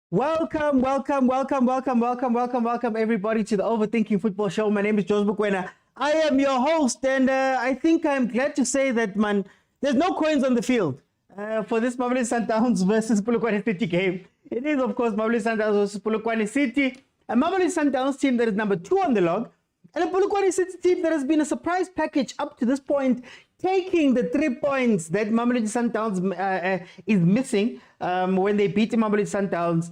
Welcome, everybody, to the Overthinking Football Show. My name is Mokwena. I am your host, and I think I'm glad to say that, man, there's no coins on the field for this Mamelodi Sundowns versus Polokwane City game. It is, of course, Mamelodi Sundowns versus Polokwane City, a Mamelodi Sundowns team that is number 2 on the log, and a Polokwane City team that has been a surprise package up to this point, taking the 3 points that Mamelodi Sundowns is missing when they beat Mamelodi Sundowns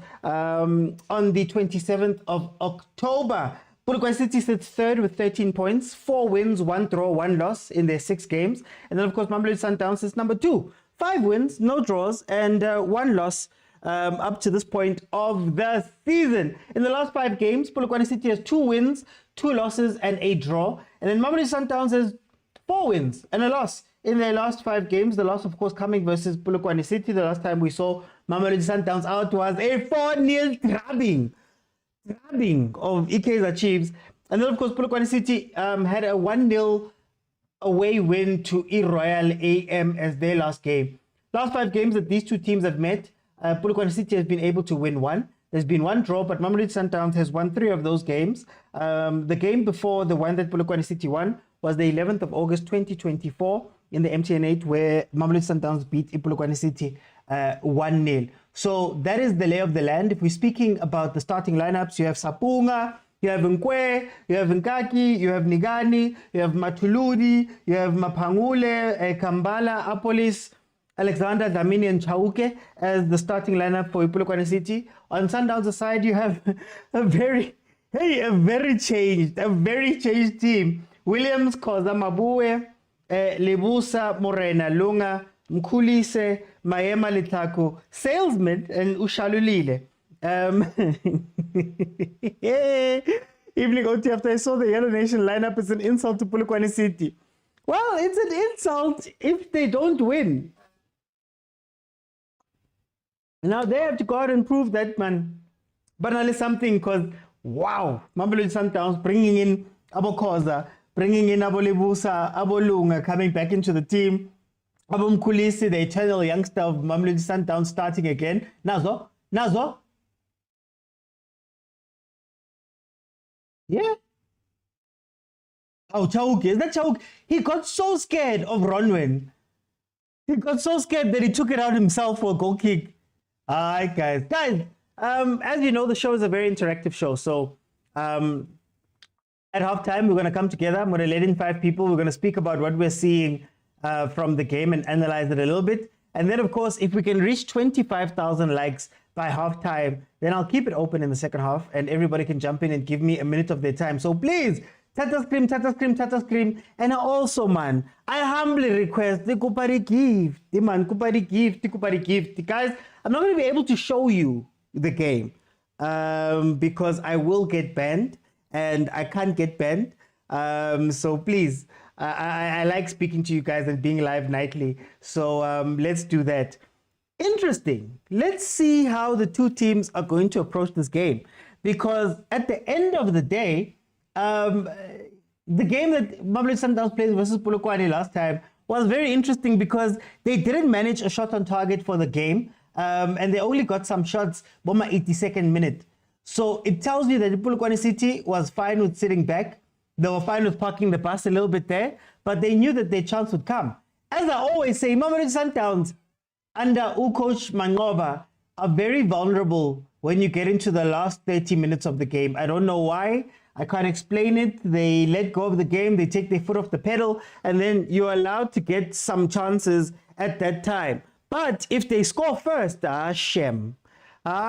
on the 27th of October. Polokwane City sits third with 13 points, 4 wins, 1 draw, 1 loss in their 6 games. And then, of course, Mamelodi Sundowns is number 2, 5 wins, no draws, and 1 loss up to this point of the season. In the last 5 games, Polokwane City has 2 wins, 2 losses, and a draw. And then Mamelodi Sundowns has 4 wins and a loss in their last 5 games. The loss, of course, coming versus Polokwane City. The last time we saw Mamelodi Sundowns out was a 4-0 drubbing of Kaizer Chiefs. And then, of course, Polokwane City had a 1-0 away win to Royal AM as their last game. Last 5 games that these two teams have met, Polokwane City has been able to win 1. There's been 1 draw, but Mamelodi Sundowns has won 3 of those games. The game before the one that Polokwane City won was the 11th of August 2024 in the MTN8, where Mamelodi Sundowns beat Polokwane City 1-0. So that is the lay of the land. If we're speaking about the starting lineups, you have Sapunga, you have Nkwe, you have Nkaki, you have Nigani, you have Matuludi, you have Mapangule, Kambala, Apolis, Alexander, Dlamini, and Chauke as the starting lineup for Polokwane City. On Sundowns' side, you have a very changed team. Williams, Khoza, Mabue, Lebusa, Morena, Lunga, Mkhulise, Maema Litaku, Salesman, and Ushalulile. Evening OT, after I saw the Yellow Nation lineup, it's an insult to Polokwane City. Well, it's an insult if they don't win. Now they have to go out and prove that, man. But not something, because, wow, Mamelodi Sundowns bringing in Abo Khoza, bringing in Abo Lebusa, Abo Lunga, coming back into the team. Abo Mkhulisi, the eternal youngster of Mamelodi Sundowns, starting again. Nazo. Yeah. Oh, Chauke. Is that Chauke? He got so scared of Ronwen. He got so scared that he took it out himself for a goal kick. Hi, guys. As you know, the show is a very interactive show. So at halftime, we're going to come together. I'm going to let in 5 people. We're going to speak about what we're seeing from the game and analyze it a little bit. And then, of course, if we can reach 25,000 likes by halftime, then I'll keep it open in the second half and everybody can jump in and give me a minute of their time. So please, Tata scream. And also, man, I humbly request the kupari gift. Kupari gift. Guys, I'm not going to be able to show you the game because I will get banned and I can't get banned. So please, I like speaking to you guys and being live nightly. So let's do that. Interesting. Let's see how the two teams are going to approach this game, because at the end of the day, the game that Mamelodi Sundowns played versus Polokwane last time was very interesting because they didn't manage a shot on target for the game, and they only got some shots by my 82nd minute. So it tells you that Polokwane City was fine with sitting back. They were fine with parking the bus a little bit there, but they knew that their chance would come. As I always say, Mamelodi Sundowns under coach Mangoba are very vulnerable when you get into the last 30 minutes of the game. I don't know why. I can't explain it. They let go of the game. They take their foot off the pedal, and then you're allowed to get some chances at that time. But if they score first, shem. So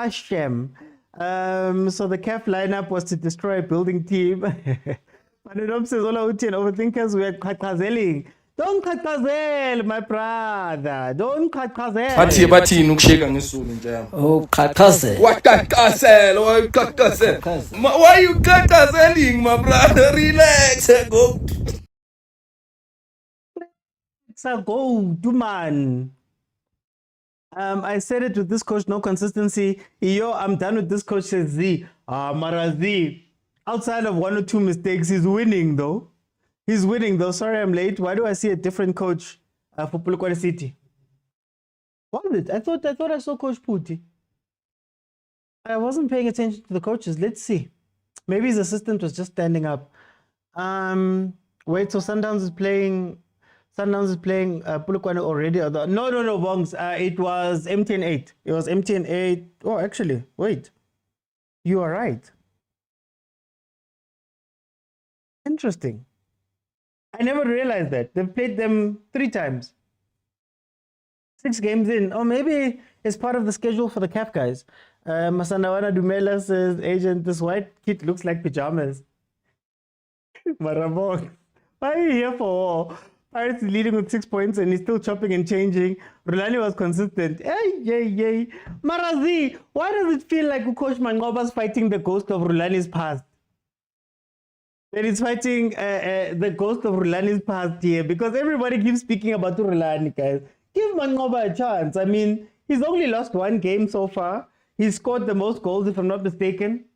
the CAF lineup was to destroy a building team. But it says all our overthinkers were khathazeling. Don't khathazel, my brother. Don't khathazel. Bathini ukusheka ngesulu njalo. Oh, khathazel. Wakhathazel, why you khathazeling, my brother? Relax, go. So go, do man. I said it with this coach, no consistency. Yo, I'm done with this coach, says Z. Marazi. Outside of 1 or 2 mistakes, he's winning though. Sorry, I'm late. Why do I see a different coach for Polokwane City? Was it? I thought I saw Coach Puti. I wasn't paying attention to the coaches. Let's see. Maybe his assistant was just standing up. Wait, so Sundowns is playing. Sundowns is playing Polokwane already. No, Bongs. It was MTN8. It was MTN8. Oh, actually, wait. You are right. Interesting. I never realized that. They've played them 3 times. 6 games in. Or maybe it's part of the schedule for the CAF guys. Masandawana Dumela says, Agent, this white kit looks like pajamas. Marabong. Why are you here for? Pirates is leading with 6 points and he's still chopping and changing. Rulani was consistent. Yay. Marazi, why does it feel like Coach Mangoba's fighting the ghost of Rulani's past? That he's fighting the ghost of Rulani's past here, because everybody keeps speaking about Rulani, guys. Give Mangoba a chance. I mean, he's only lost 1 game so far. He's scored the most goals, if I'm not mistaken.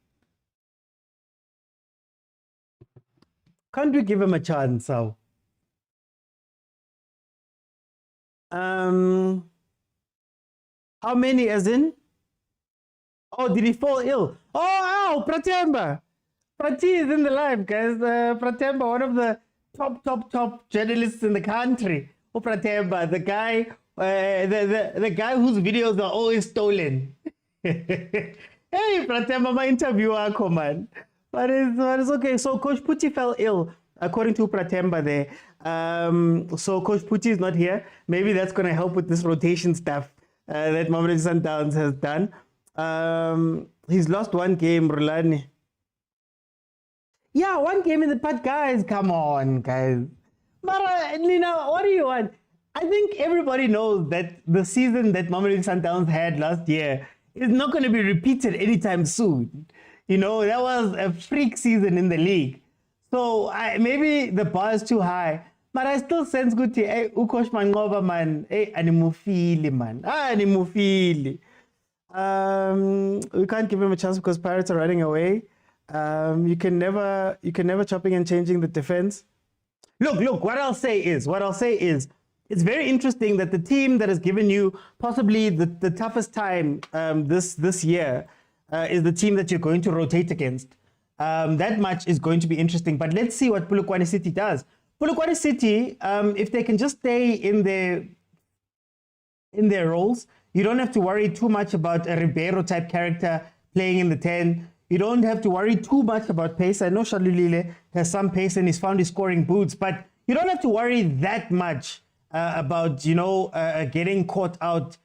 Can't we give him a chance, so? How many as in? Oh, did he fall ill? Oh, Pratemba. Prati is in the live, guys. Pratemba, one of the top journalists in the country. Oh, Pratemba, the guy, the guy whose videos are always stolen. Hey, Pratemba, my interviewer, man. But it's okay. So Coach Putti fell ill, according to Pratemba there. So Coach Putti is not here. Maybe that's going to help with this rotation stuff that Mamelodi Sundowns has done. He's lost 1 game, Rulani. Yeah, 1 game in the pot, guys. Come on, guys. Mara, Lina, what do you want? I think everybody knows that the season that Mamelodi Sundowns had last year is not going to be repeated anytime soon. You know, that was a freak season in the league. So maybe the bar is too high. But I still sense good to Ukosh Mangoba, man. Hey, animufili, man. Animufili. We can't give him a chance because Pirates are running away. You can never chopping and changing the defense. Look, what I'll say is, it's very interesting that the team that has given you possibly the toughest time this year is the team that you're going to rotate against. That much is going to be interesting. But let's see what Polokwane City does. Polokwane City, if they can just stay in their roles, you don't have to worry too much about a Ribeiro type character playing in the 10. You don't have to worry too much about pace. I know Shalulile has some pace and he's found his scoring boots, but you don't have to worry that much about, getting caught out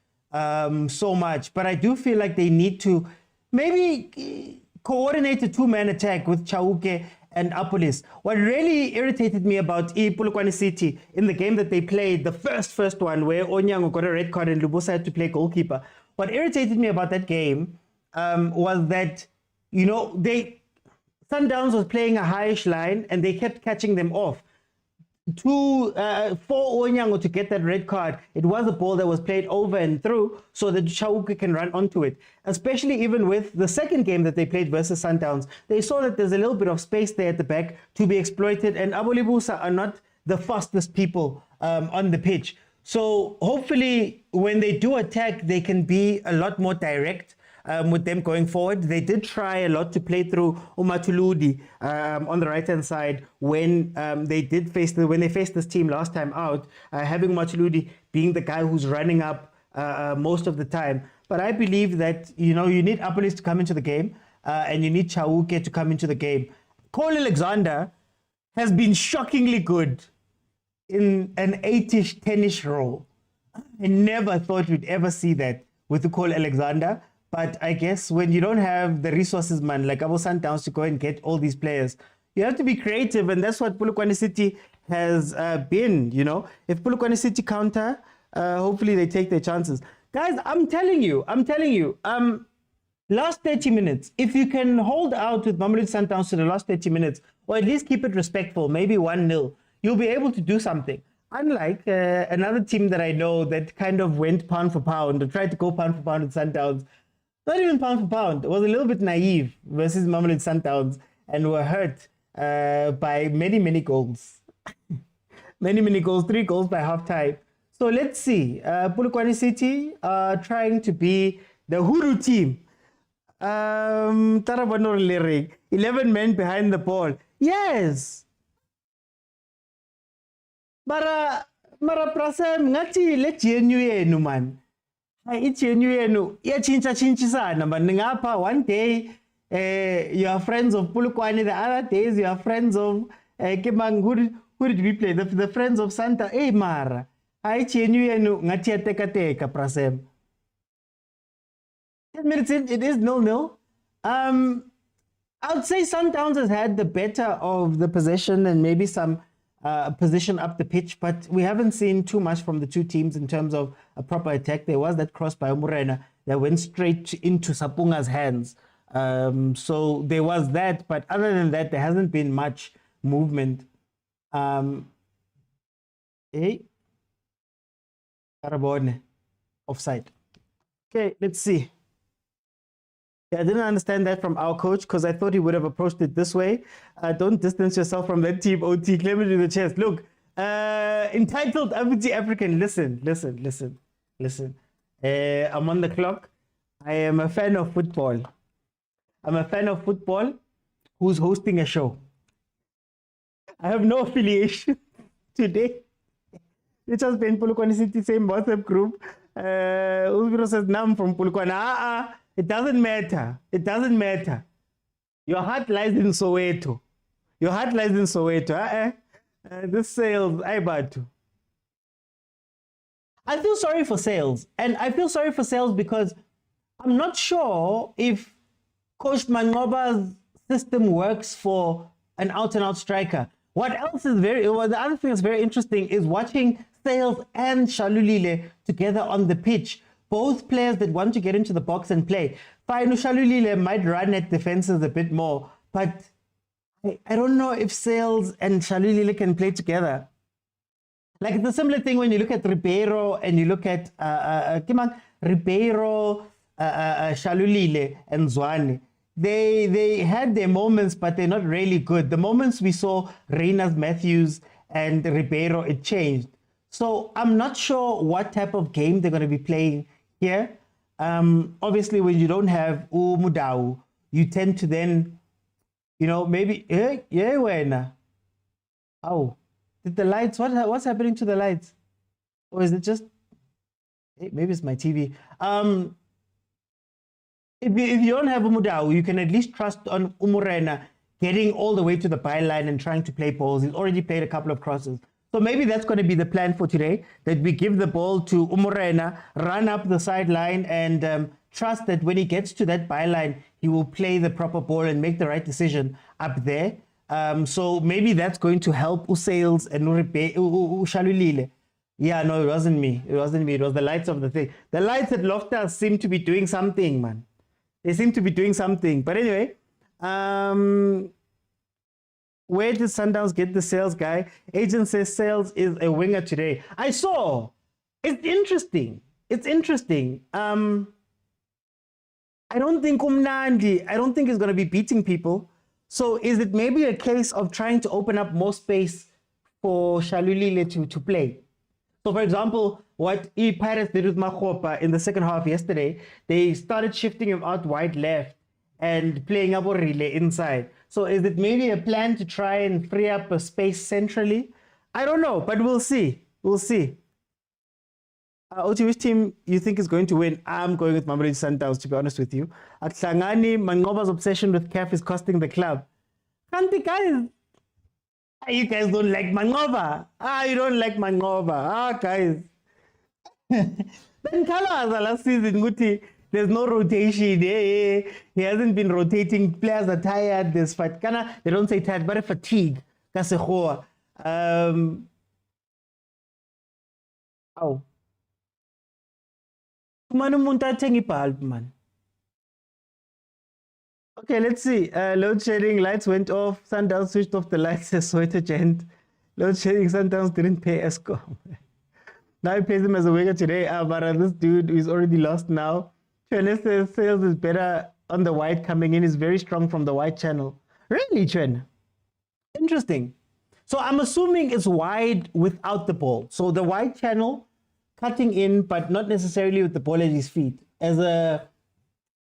so much. But I do feel like they need to maybe coordinate a 2-man attack with Chauke and Apolis. What really irritated me about Polokwane City in the game that they played, the first one where Onyango got a red card and Lubosa had to play goalkeeper. What irritated me about that game was that, Sundowns was playing a highish line and they kept catching them off. For Onyango to get that red card, it was a ball that was played over and through so that Chauke can run onto it. Especially even with the second game that they played versus Sundowns, they saw that there's a little bit of space there at the back to be exploited, and Abolibusa are not the fastest people on the pitch. So hopefully when they do attack, they can be a lot more direct with them going forward. They did try a lot to play through Umatuludi on the right-hand side when they faced this team last time out, having Umatuludi being the guy who's running up most of the time. But I believe that, you need Apolis to come into the game and you need Chauke to come into the game. Cole Alexander has been shockingly good in an 8-ish, 10-ish role. I never thought we'd ever see that with Cole Alexander. But I guess when you don't have the resources, man, like Abo Sundowns to go and get all these players, you have to be creative, and that's what Polokwane City has been, If Polokwane City counter, hopefully they take their chances. Guys, I'm telling you, last 30 minutes, if you can hold out with Mamelodi Sundowns to the last 30 minutes, or at least keep it respectful, maybe 1-0, you'll be able to do something. Unlike another team that I know that kind of went pound for pound, or tried to go pound for pound with Sundowns. Not even pound for pound. It was a little bit naive versus Mamelodi Sundowns and were hurt by many goals. many goals, 3 goals by halftime. So let's see. Polokwane City are trying to be the Huru team. Tarabano lyric. 11 men behind the ball. Yes. Mara prasem ngati le GNU yenu man. I-GNU yenu iyachincha-chinchisana man. Ngapha one day you are friends of Polokwane, the other days you are friends of Kemang. Who did we play? The friends of Santa. Hey Mara. I-GNU yenu ngati teka prasem. 10 minutes in, it is 0-0. I would say Sundowns has had the better of the possession and maybe some position up the pitch, but we haven't seen too much from the two teams in terms of a proper attack. There was that cross by Mokwena that went straight into Sapunga's hands. So there was that, but other than that, there hasn't been much movement. Karabone, offside. Okay, let's see. Yeah, I didn't understand that from our coach because I thought he would have approached it this way. Don't distance yourself from that team, OT. Claim it in the chest. Look, entitled Abuti African, listen. I'm on the clock. I am a fan of football. I'm a fan of football who's hosting a show. I have no affiliation today. It has been Polokwane City, same WhatsApp group. Uzbiro says, I'm from Polokwane. It doesn't matter. It doesn't matter. Your heart lies in Soweto. Your heart lies in Soweto. This sales, I feel sorry for sales. And I feel sorry for sales because I'm not sure if Coach Mangoba's system works for an out-and-out striker. The other thing that's very interesting is watching Sales and Shalulile together on the pitch. Both players that want to get into the box and play. Fine, Shalulile might run at defenses a bit more, but I don't know if Sales and Shalulile can play together. Like it's a similar thing when you look at Ribeiro and you look at Ribeiro, Shalulile, and Zwane. They had their moments, but they're not really good. The moments we saw Reyners, Matthews, and Ribeiro, it changed. So I'm not sure what type of game they're going to be playing here. Obviously, when you don't have Mudau, you tend to then, maybe, oh, did the lights, what's happening to the lights? Or is it just, maybe it's my TV. If you don't have Mudau, you can at least trust on Umurena getting all the way to the byline and trying to play balls. He's already played a couple of crosses. So maybe that's going to be the plan for today, that we give the ball to Umurena, run up the sideline, and trust that when he gets to that byline, he will play the proper ball and make the right decision up there. So maybe that's going to help Usales and Shalulile. Yeah, no, it wasn't me. It wasn't me. It was the lights of the thing. The lights at Loftus seem to be doing something, man. They seem to be doing something. But anyway, where did Sundowns get the Sales guy? Agent says Sales is a winger today. I saw. It's interesting. It's interesting. I don't think he's going to be beating people. So is it maybe a case of trying to open up more space for Shalulile to play? So for example, what Pirates did with Makgopa in the second half yesterday, they started shifting him out wide left and playing Aborile inside. So is it maybe a plan to try and free up a space centrally? I don't know, but we'll see. We'll see. Oti, which team you think is going to win? I'm going with Mamelodi Sundowns, to be honest with you. At Hlangani, Mangoba's obsession with CAF is costing the club. Guys, you guys don't like Mangoba. You don't like Mangoba. Guys. Then Kalaza last season, Guti, there's no rotation. He hasn't been rotating. Players are tired. There's fatkana. They don't say tired, but fatigue. Kasehoa. Man. Okay, let's see. Load shedding, lights went off. Sundowns switched off the lights. A sweater gent. Load shedding, Sundowns didn't pay Eskom. Now he pays him as a winger today. But this dude is already lost now. Chwen says Sales is better on the white coming in. Is very strong from the white channel. Really, Chwen? Interesting. So I'm assuming it's wide without the ball. So the white channel cutting in, but not necessarily with the ball at his feet. As a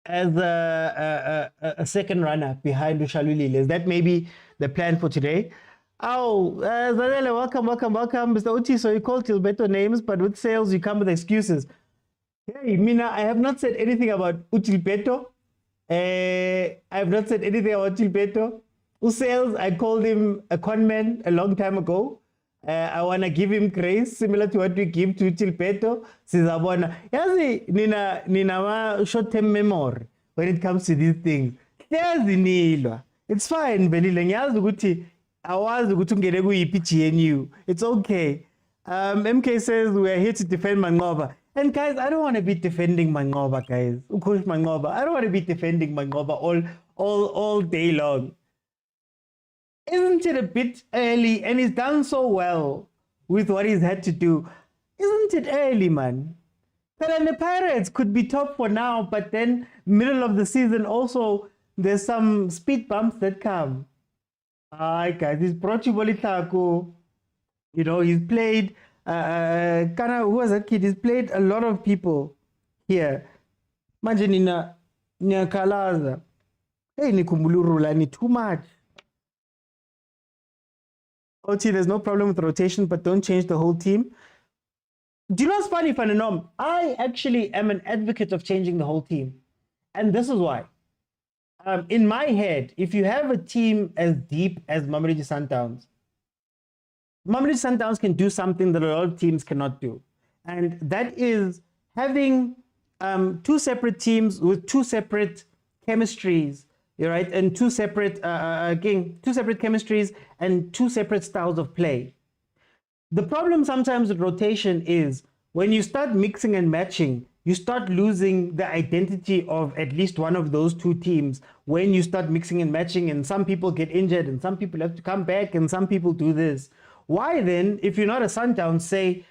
as a second runner behind Ushalulile. Is that maybe the plan for today? Oh, Zanele, welcome. Mr. Uti, so you call Tilbeto names, but with sales, you come with excuses. Hey, Mina, I have not said anything about Utilbeto. I have not said anything about Utilbeto. Sales, I called him a conman a long time ago. I want to give him grace, similar to what we give to Utilbeto. Sizabona. Yazi, nina short-term memory when it comes to these things. It's fine, Belile. Ngiyazi ukuthi awazi ukuthi ungene kuyiphi GNU. It's okay. MK says we are here to defend Mangoba. And guys, I don't want to be defending Mangoba, guys. Ukush Mangoba. I don't want to be defending Mangoba all day long. Isn't it a bit early? And he's done so well with what he's had to do. Isn't it early, man? But then the Pirates could be top for now, but then middle of the season also, there's some speed bumps that come. Alright, guys, he's brought you Bolitaku. You know, he's played, who was that kid? He's played a lot of people here. Imagine in Nyakalaza. Hey, Nikumbulu Rulani, too much. OT, there's no problem with rotation, but don't change the whole team. Do you know what's funny, Fananom? I actually am an advocate of changing the whole team. And this is why. In my head, if you have a team as deep as Mamelodi Sundowns can do something that a lot of teams cannot do. And that is having two separate teams with two separate chemistries, right? And two separate, two separate chemistries and two separate styles of play. The problem sometimes with rotation is when you start mixing and matching, you start losing the identity of at least one of those two teams when you start mixing and matching, and some people get injured and some people have to come back and some people do this. Why then, if you're not a Sundown, say,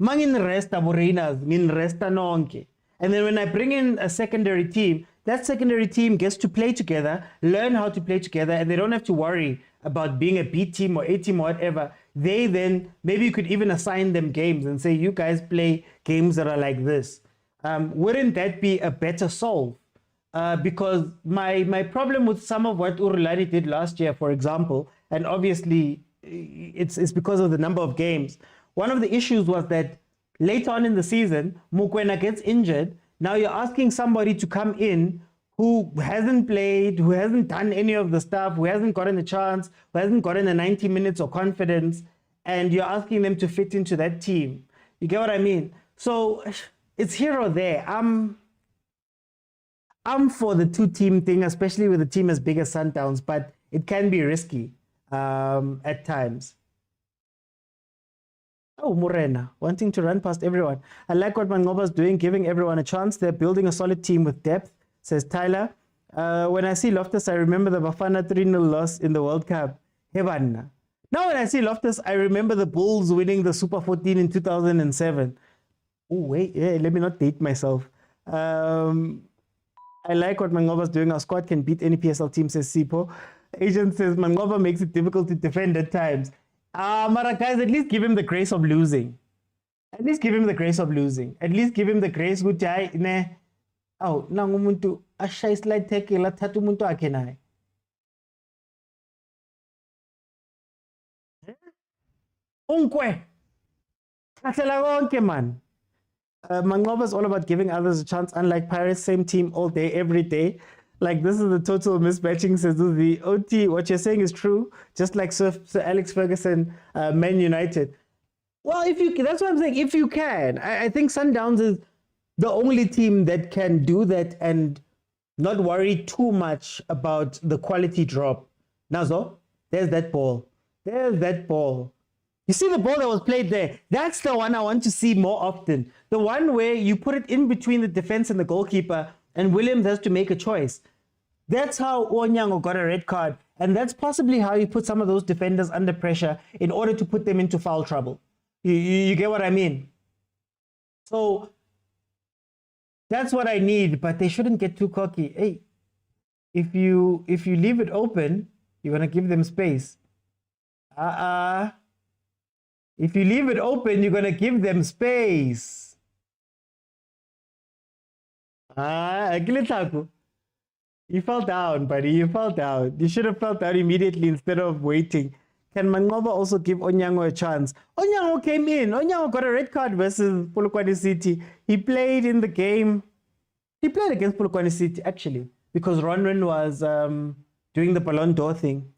mangin resta borinas, min resta nonke. And then when I bring in a secondary team, that secondary team gets to play together, learn how to play together, and they don't have to worry about being a B team or A team or whatever. They then, maybe you could even assign them games and say, you guys play games that are like this. Wouldn't that be a better solve? Because my problem with some of what Rulani did last year, for example, and obviously it's because of the number of games. One of the issues was that late on in the season, Mokwena gets injured. Now you're asking somebody to come in who hasn't played, who hasn't done any of the stuff, who hasn't gotten a chance, who hasn't gotten the 90 minutes of confidence, and you're asking them to fit into that team. You get what I mean? So it's here or there. I'm for the two-team thing, especially with a team as big as Sundowns, but it can be risky at times. Oh, Morena, wanting to run past everyone. I like what Mangoba's doing, giving everyone a chance. They're building a solid team with depth, says Tyler. When I see Loftus, I remember the Bafana 3-0 loss in the World Cup. Hebanna. Now when I see Loftus, I remember the Bulls winning the Super 14 in 2007. Oh, wait, yeah, let me not date myself. I like what Mangoba's doing. Our squad can beat any PSL team, says Sipo. Agent says Mangoba makes it difficult to defend at times. Mara, guys, at least give him the grace of losing. At least give him the grace of losing. At least give him the grace ukuthi ne. Oh, nangu umuntu ashaya slide tackle lathatha umuntu wakhe naye. Unkwe. Kathela konke man. Mangoba is all about giving others a chance, unlike Pirates, same team all day, every day. Like, this is the total mismatching, says the OT. What you're saying is true, just like Sir Alex Ferguson, Man United. Well, that's what I'm saying. If you can, I think Sundowns is the only team that can do that and not worry too much about the quality drop. Nazo, there's that ball. There's that ball. You see the ball that was played there? That's the one I want to see more often. The one where you put it in between the defense and the goalkeeper, and Williams has to make a choice. That's how Onyango got a red card. And that's possibly how you put some of those defenders under pressure in order to put them into foul trouble. You get what I mean? So that's what I need, but they shouldn't get too cocky. Hey, if you leave it open, you're going to give them space. If you leave it open, you're going to give them space. You fell down, buddy. You fell down. You should have fell down immediately instead of waiting. Can Mangoba also give Onyango a chance? Onyango came in. Onyango got a red card versus Polokwane City. He played in the game. He played against Polokwane City, actually, because Ronwen was doing the Ballon d'Or thing.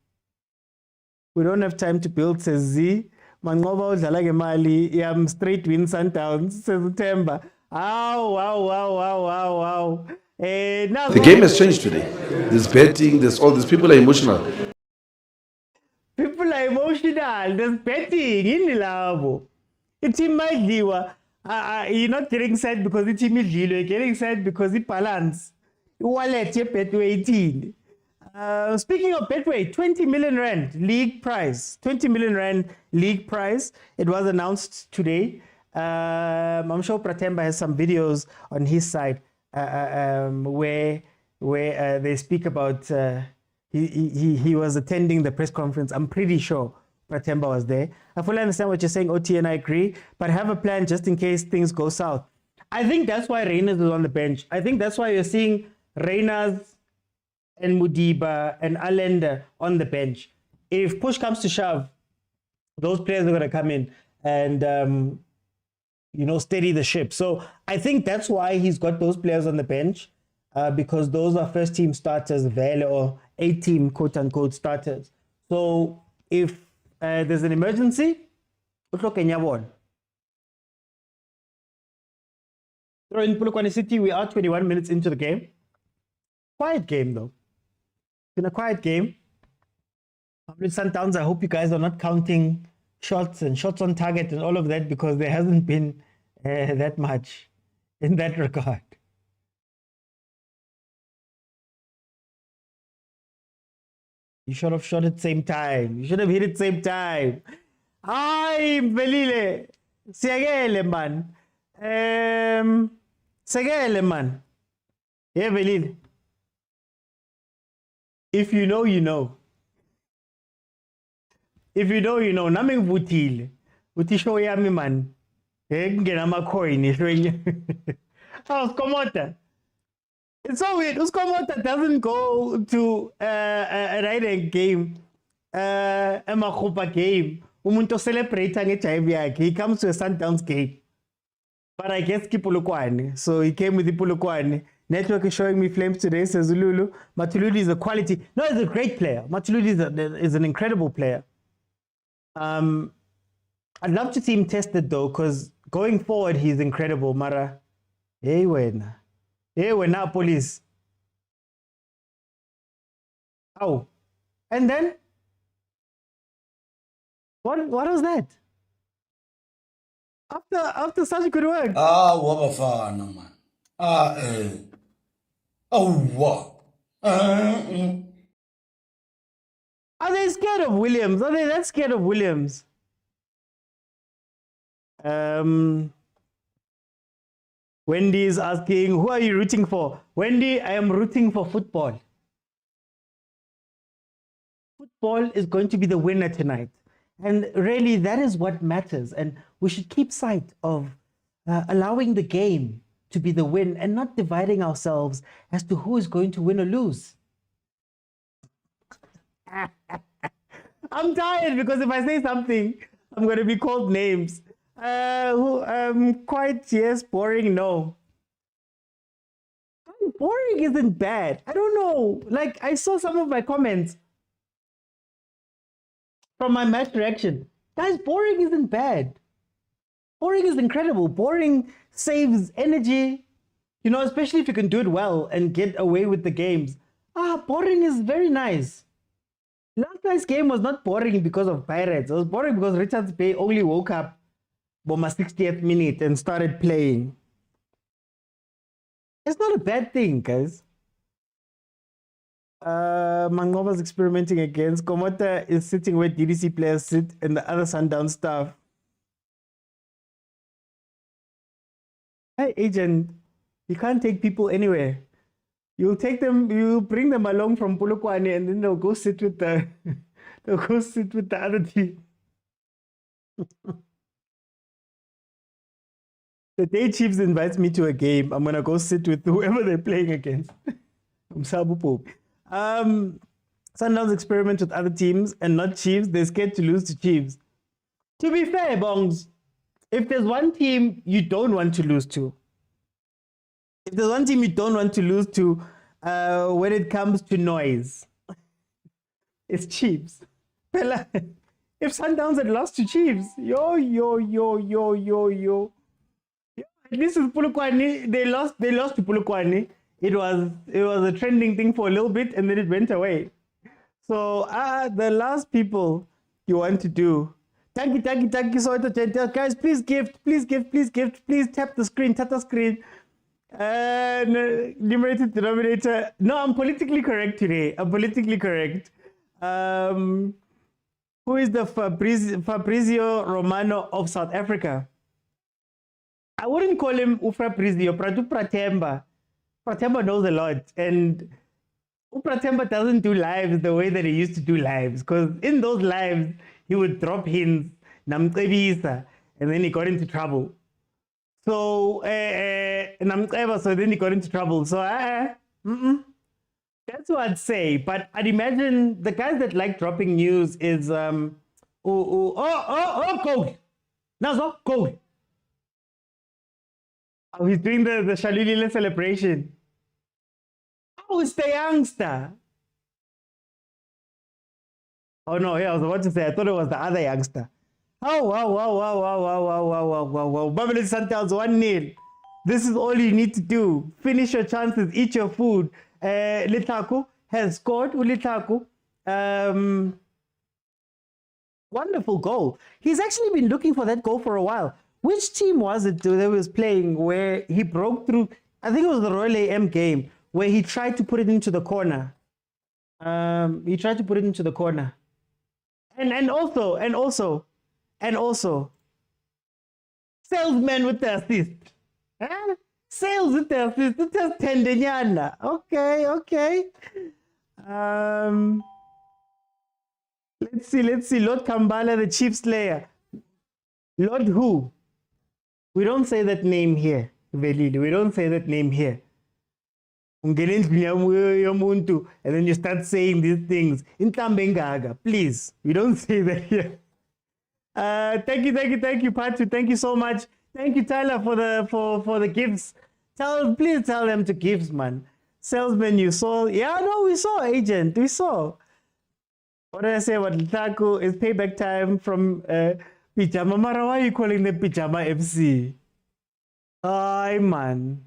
We don't have time to build, says Z. Mangoba udlala ngemali straight win Sundowns, says September. Wow. Now The game has changed today. There's betting, there's all these people are emotional. People are emotional. There's betting in the labo. It's in my diwa. You're not getting sad because it's in my deal. You're getting sad because it balance. Wallet, you Betway 18. Speaking of Betway, 20 million rand league prize. 20 million rand league prize. It was announced today. I'm sure Pratemba has some videos on his side where they speak about. He was attending the press conference. I'm pretty sure Pratemba was there. I fully understand what you're saying, OT, and I agree, but have a plan just in case things go south. I think that's why Reyners is on the bench. I think that's why you're seeing Reyners and Mudiba and Allende on the bench. If push comes to shove, those players are going to come in and, steady the ship. So I think that's why he's got those players on the bench. Because those are first team starters, Vele, or A-team quote unquote starters. So if there's an emergency, throw in Polokwane City, we are 21 minutes into the game. Quiet game though. It's been a quiet game. Mamelodi Sundowns, I hope you guys are not counting shots and shots on target and all of that because there hasn't been that much in that regard. You should have shot at the same time. You should have hit at the same time. Ay, Belile. Segele, man. Segele, man. Yeah, Belile. If you know, you know. If you know, you know. Naming Vutil. Vutisho yami, man. Ngena coin. Oh, Komota. It's so weird. Uskomota doesn't go to a riding game, a Machupa game. Umuntu celebrating it. He comes to a Sundowns game. But I guess Polokwane. So he came with the Polokwane. Network is showing me flames today, says Lulu. Matuludi is a quality. No, he's a great player. Matuludi is an incredible player. I'd love to see him tested though, because going forward, he's incredible, Mara. Hey, when. Hey, we're now police. Oh. And then? What was that? After such good work. Bafana, man. What? Are they scared of Williams? Are they that scared of Williams? Wendy is asking, who are you rooting for? Wendy, I am rooting for football. Football is going to be the winner tonight. And really, that is what matters. And we should keep sight of allowing the game to be the win and not dividing ourselves as to who is going to win or lose. I'm tired because if I say something, I'm going to be called names. Quite, yes, boring, no. Boring isn't bad. I don't know. Like, I saw some of my comments from my match reaction. Guys, boring isn't bad. Boring is incredible. Boring saves energy, especially if you can do it well and get away with the games. Boring is very nice. Last night's game was not boring because of Pirates. It was boring because Richards Bay only woke up by my 60th minute and started playing. It's not a bad thing, guys. Mangova's experimenting against. Komota is sitting where DDC players sit and the other Sundown staff. Hey, agent, you can't take people anywhere. You'll bring them along from Polokwane and then they'll go sit with the other team. The day Chiefs invites me to a game, I'm gonna go sit with whoever they're playing against. Umsabu Pope. Sundowns experiment with other teams and not Chiefs. They're scared to lose to Chiefs. To be fair, Bongs, if there's one team you don't want to lose to, when it comes to noise, it's Chiefs. Fella, if Sundowns had lost to Chiefs, yo. At least with Polokwane, they lost to Polokwane. It was a trending thing for a little bit and then it went away. So the last people you want to do. Thank you so much, guys. Please gift, please tap the screen. Numerated denominator. No, I'm politically correct today. Who is the Fabrizio Romano of South Africa? I wouldn't call him Fabrizio, Pratemba. Pratemba knows a lot, and Pratemba doesn't do lives the way that he used to do lives, because in those lives he would drop hints, namcebisa, and then he got into trouble. So so then he got into trouble. So that's what I'd say. But I'd imagine the guys that like dropping news is Cole. Nazo Cole. Oh, he's doing the Shalulile celebration. Oh, it's the youngster. Oh no, yeah, I was about to say, I thought it was the other youngster. Oh, wow. Mamelodi Sundowns 1-0. This is all you need to do. Finish your chances, eat your food. Litako has scored. Litako. Wonderful goal. He's actually been looking for that goal for a while. Which team was it that was playing where he broke through? I think it was the Royal AM game where he tried to put it into the corner. And also, salesman with the assist. Huh? Sales with the assist. It's just tendenyana. Okay. Let's see. Lord Kambala, the Chiefs player. Lord who? We don't say that name here, Velili. We don't say that name here. And then you start saying these things. Please, we don't say that here. Thank you, Patrice. Thank you so much. Thank you, Tyler, for the gifts. Please tell them to gifts, man. Salesman, you saw. Yeah, no, we saw, agent. We saw. What did I say about Litaku? It's payback time from Pijama Mara. Why are you calling them Pijama FC? Ay, man.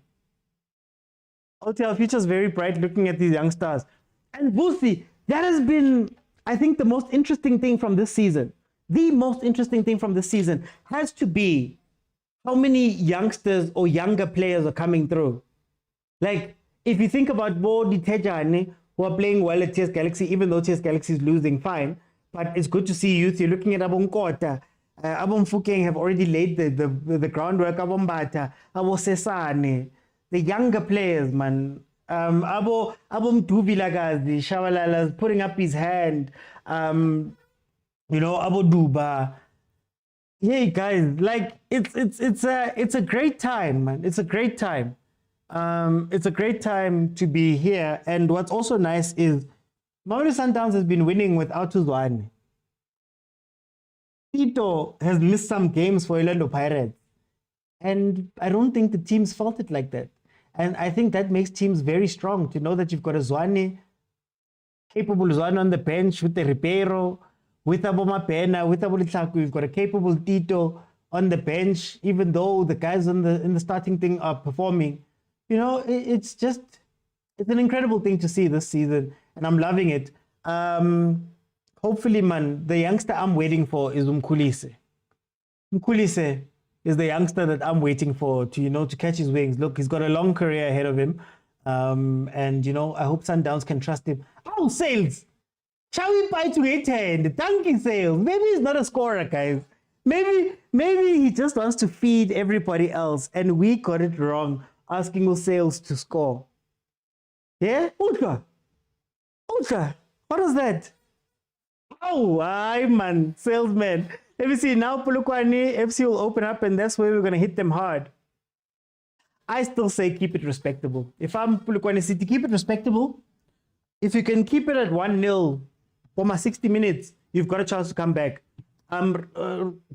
OTL future's very bright looking at these young stars. And Busi, that has been, I think, the most interesting thing from this season. The most interesting thing from this season has to be how many youngsters or younger players are coming through. Like, if you think about Bodi Tejane, who are playing well at TS Galaxy, even though TS Galaxy is losing, fine. But it's good to see youth. You're looking at Abon Kota. Abon Fukeng have already laid the groundwork. Abon Bata, Abo Sesane. The younger players, man. Abon Vilakazi, Shabalala's putting up his hand. Abo Duba. Hey guys, like it's a great time, man. It's a great time. It's a great time to be here. And what's also nice is Mamelodi Sundowns has been winning without Uzwane. Tito has missed some games for Orlando Pirates. And I don't think the teams felt it like that. And I think that makes teams very strong to know that you've got a Zwane, capable Zwane on the bench with the Ribeiro, with Aboma Pena, with Abolitlaku. You've got a capable Tito on the bench, even though the guys in the starting thing are performing. You know, it's an incredible thing to see this season, and I'm loving it. Hopefully, man, the youngster I'm waiting for is Mkhulise. Mkhulise is the youngster that I'm waiting for to catch his wings. Look, he's got a long career ahead of him. And, I hope Sundowns can trust him. Oh, Sales! Shall we buy to 8-hand? Thank you, Sales. Maybe he's not a scorer, guys. Maybe he just wants to feed everybody else, and we got it wrong, asking Sales to score. Yeah? Ultra! What was that? Oh, aye, man. Salesman. Let me see. Now Polokwane FC will open up, and that's where we're going to hit them hard. I still say keep it respectable. If I'm Polokwane City, keep it respectable. If you can keep it at 1-0 for my 60 minutes, you've got a chance to come back.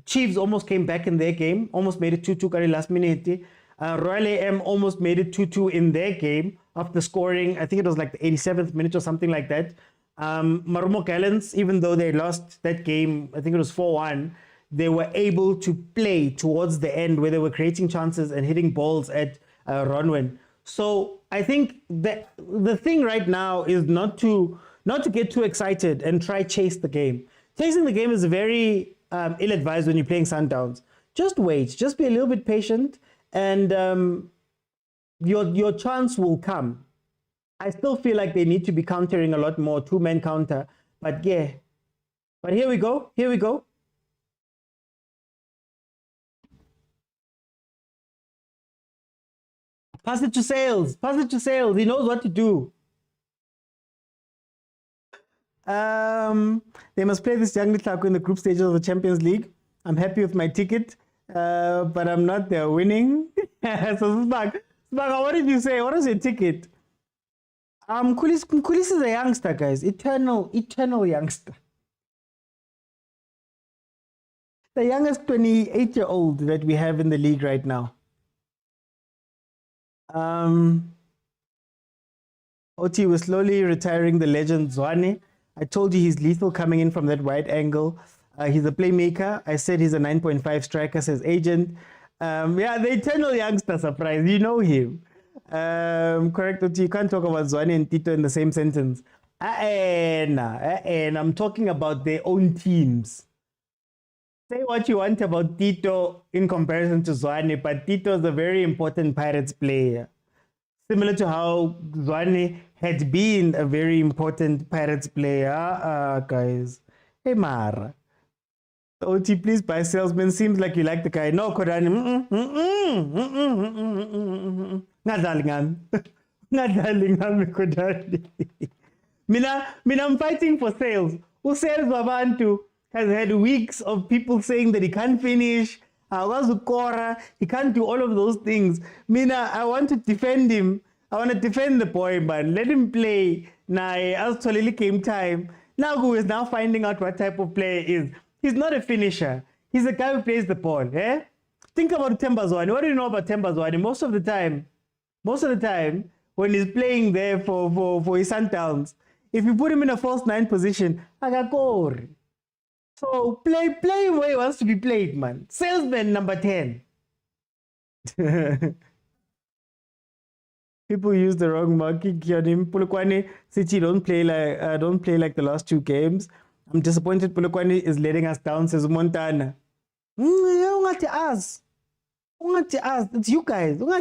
Chiefs almost came back in their game, almost made it 2-2 last minute. Royal AM almost made it 2-2 in their game after scoring, I think it was like the 87th minute or something like that. Marumo Gallants, even though they lost that game, I think it was 4-1, they were able to play towards the end where they were creating chances and hitting balls at Ronwen. So I think that the thing right now is not to get too excited and try chase the game. Chasing the game is very ill-advised when you're playing Sundowns. Just wait, just be a little bit patient, and your chance will come. I still feel like they need to be countering a lot more, two-man counter, but yeah. But here we go, here we go. Pass it to Sales, pass it to Sales, he knows what to do. They must play this young Litlaku in the group stages of the Champions League. I'm happy with my ticket, but I'm not there winning. So Sbag, what did you say? What is your ticket? Kulis is a youngster, guys. Eternal youngster. The youngest 28-year-old that we have in the league right now. Oti was slowly retiring the legend Zwane. I told you he's lethal coming in from that wide angle. He's a playmaker. I said he's a 9.5 striker, says Agent. Yeah, the eternal youngster surprise. You know him. Correct, Oti. You can't talk about Zwane and Tito in the same sentence. I'm talking about their own teams. Say what you want about Tito in comparison to Zwane, but Tito is a very important Pirates player. Similar to how Zwane had been a very important Pirates player, guys. Hey, Mara. OT, please buy Salesman. Seems like you like the guy. No, Kodani. Ngadalingam, Kodani. Mina, I'm fighting for sales. Who sales Babantu has had weeks of people saying that he can't finish. He can't do all of those things. Mina, I want to defend him. I want to defend the boy, man. Let him play. Now, as Tolili came time. Now who is now finding out what type of player he is. He's not a finisher. He's a guy who plays the ball. Eh? Think about Tembazwane. What do you know about Tembazwane? Most of the time, when he's playing there for his Sundowns, if you put him in a false 9 position, agakor. So play him where he wants to be played, man. Salesman number 10. People use the wrong marking on him. Polokwane City don't play like the last 2 games. I'm disappointed Polokwane is letting us down, says Montana. It's you guys.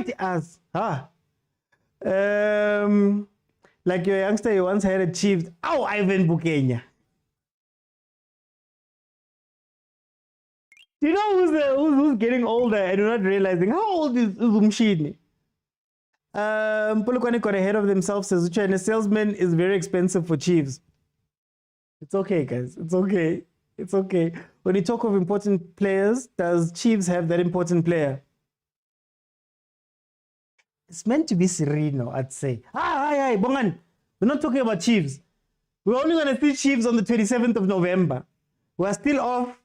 Like your youngster, you once had a Chiefs. Oh, Ivan Bukenya. You know who's getting older and you're not realizing how old is Umshini? Polokwane got ahead of themselves, says Ucha, and a salesman is very expensive for Chiefs. It's okay, guys. It's okay. It's okay. When you talk of important players, does Chiefs have that important player? It's meant to be Sereno, I'd say. Hi, Bongan. We're not talking about Chiefs. We're only going to see Chiefs on the 27th of November. We're still off.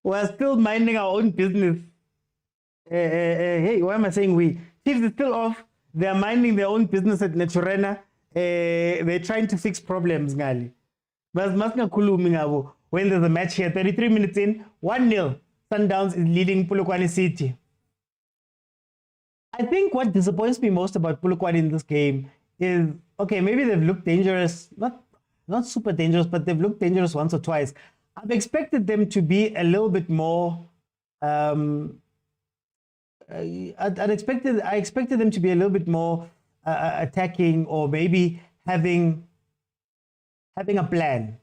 We're still minding our own business. Hey, why am I saying we? Chiefs is still off. They're minding their own business at Naturena. They're trying to fix problems, Ngali. When there's a match here, 33 minutes in, 1-0. Sundowns is leading Polokwane City. I think what disappoints me most about Polokwane in this game is, okay, maybe they've looked dangerous, not super dangerous, but they've looked dangerous once or twice. I've expected them to be a little bit more. I expected them to be a little bit more attacking, or maybe having a plan.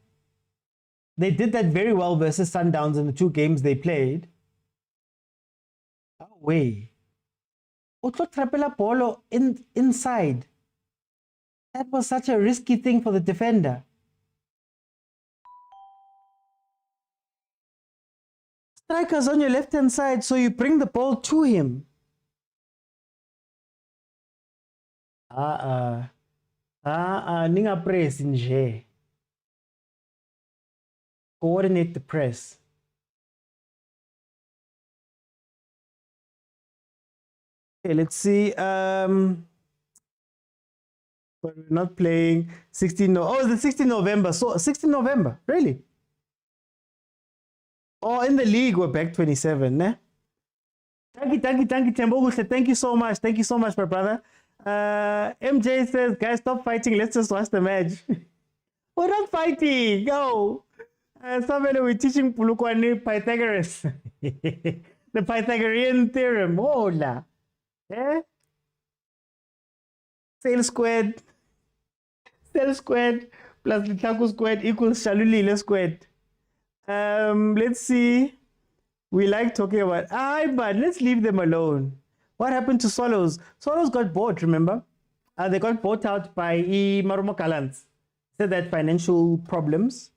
They did that very well versus Sundowns in the 2 games they played. Oh, way. Otlo Trapela Polo inside. That was such a risky thing for the defender. Striker's on your left-hand side, so you bring the ball to him. Ninga press nje. Coordinate the press. Okay, let's see. But we're not playing 16. Oh, it's the 16 November. So 16 November, really? Oh, in the league, we're back 27, ne? Thank you, Tembo. Thank you so much. Thank you so much, my brother. MJ says, guys, stop fighting. Let's just watch the match. We're not fighting. Go. Somebody we're teaching Polokwane Pythagoras. The Pythagorean theorem. Hola. Eh? Cell squared plus Litlaku squared equals Shalulile squared. Let's see. We like talking about, but let's leave them alone. What happened to Swallows? Swallows got bought, remember? They got bought out by Marumo Kalans. Said that financial problems.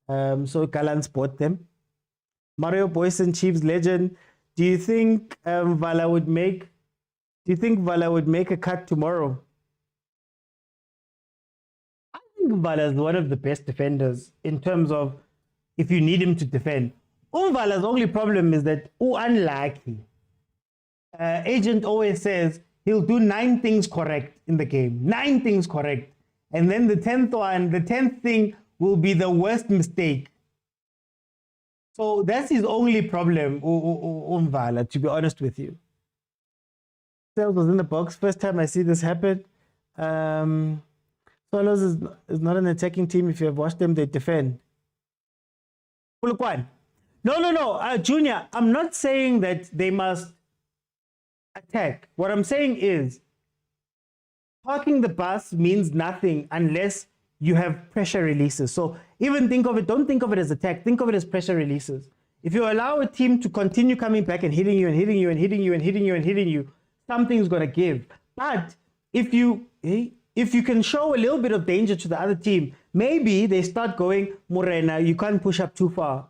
So Kalans bought them. Mario Boyson, Chiefs legend. Do you think Vala would make a cut tomorrow? I think Vala is one of the best defenders in terms of if you need him to defend. Vala's only problem is that unlucky. Agent always says he'll do 9 things correct in the game. 9 things correct. And then the 10th thing will be the worst mistake. So that's his only problem, Vala, to be honest with you. Sales was in the box. First time I see this happen. Swallows is not an attacking team. If you have watched them, they defend. Polokwane. No, Junior, I'm not saying that they must attack. What I'm saying is parking the bus means nothing unless you have pressure releases. So even don't think of it as attack, think of it as pressure releases. If you allow a team to continue coming back and hitting you, something's gonna give. But if you can show a little bit of danger to the other team, maybe they start going, Morena, you can't push up too far.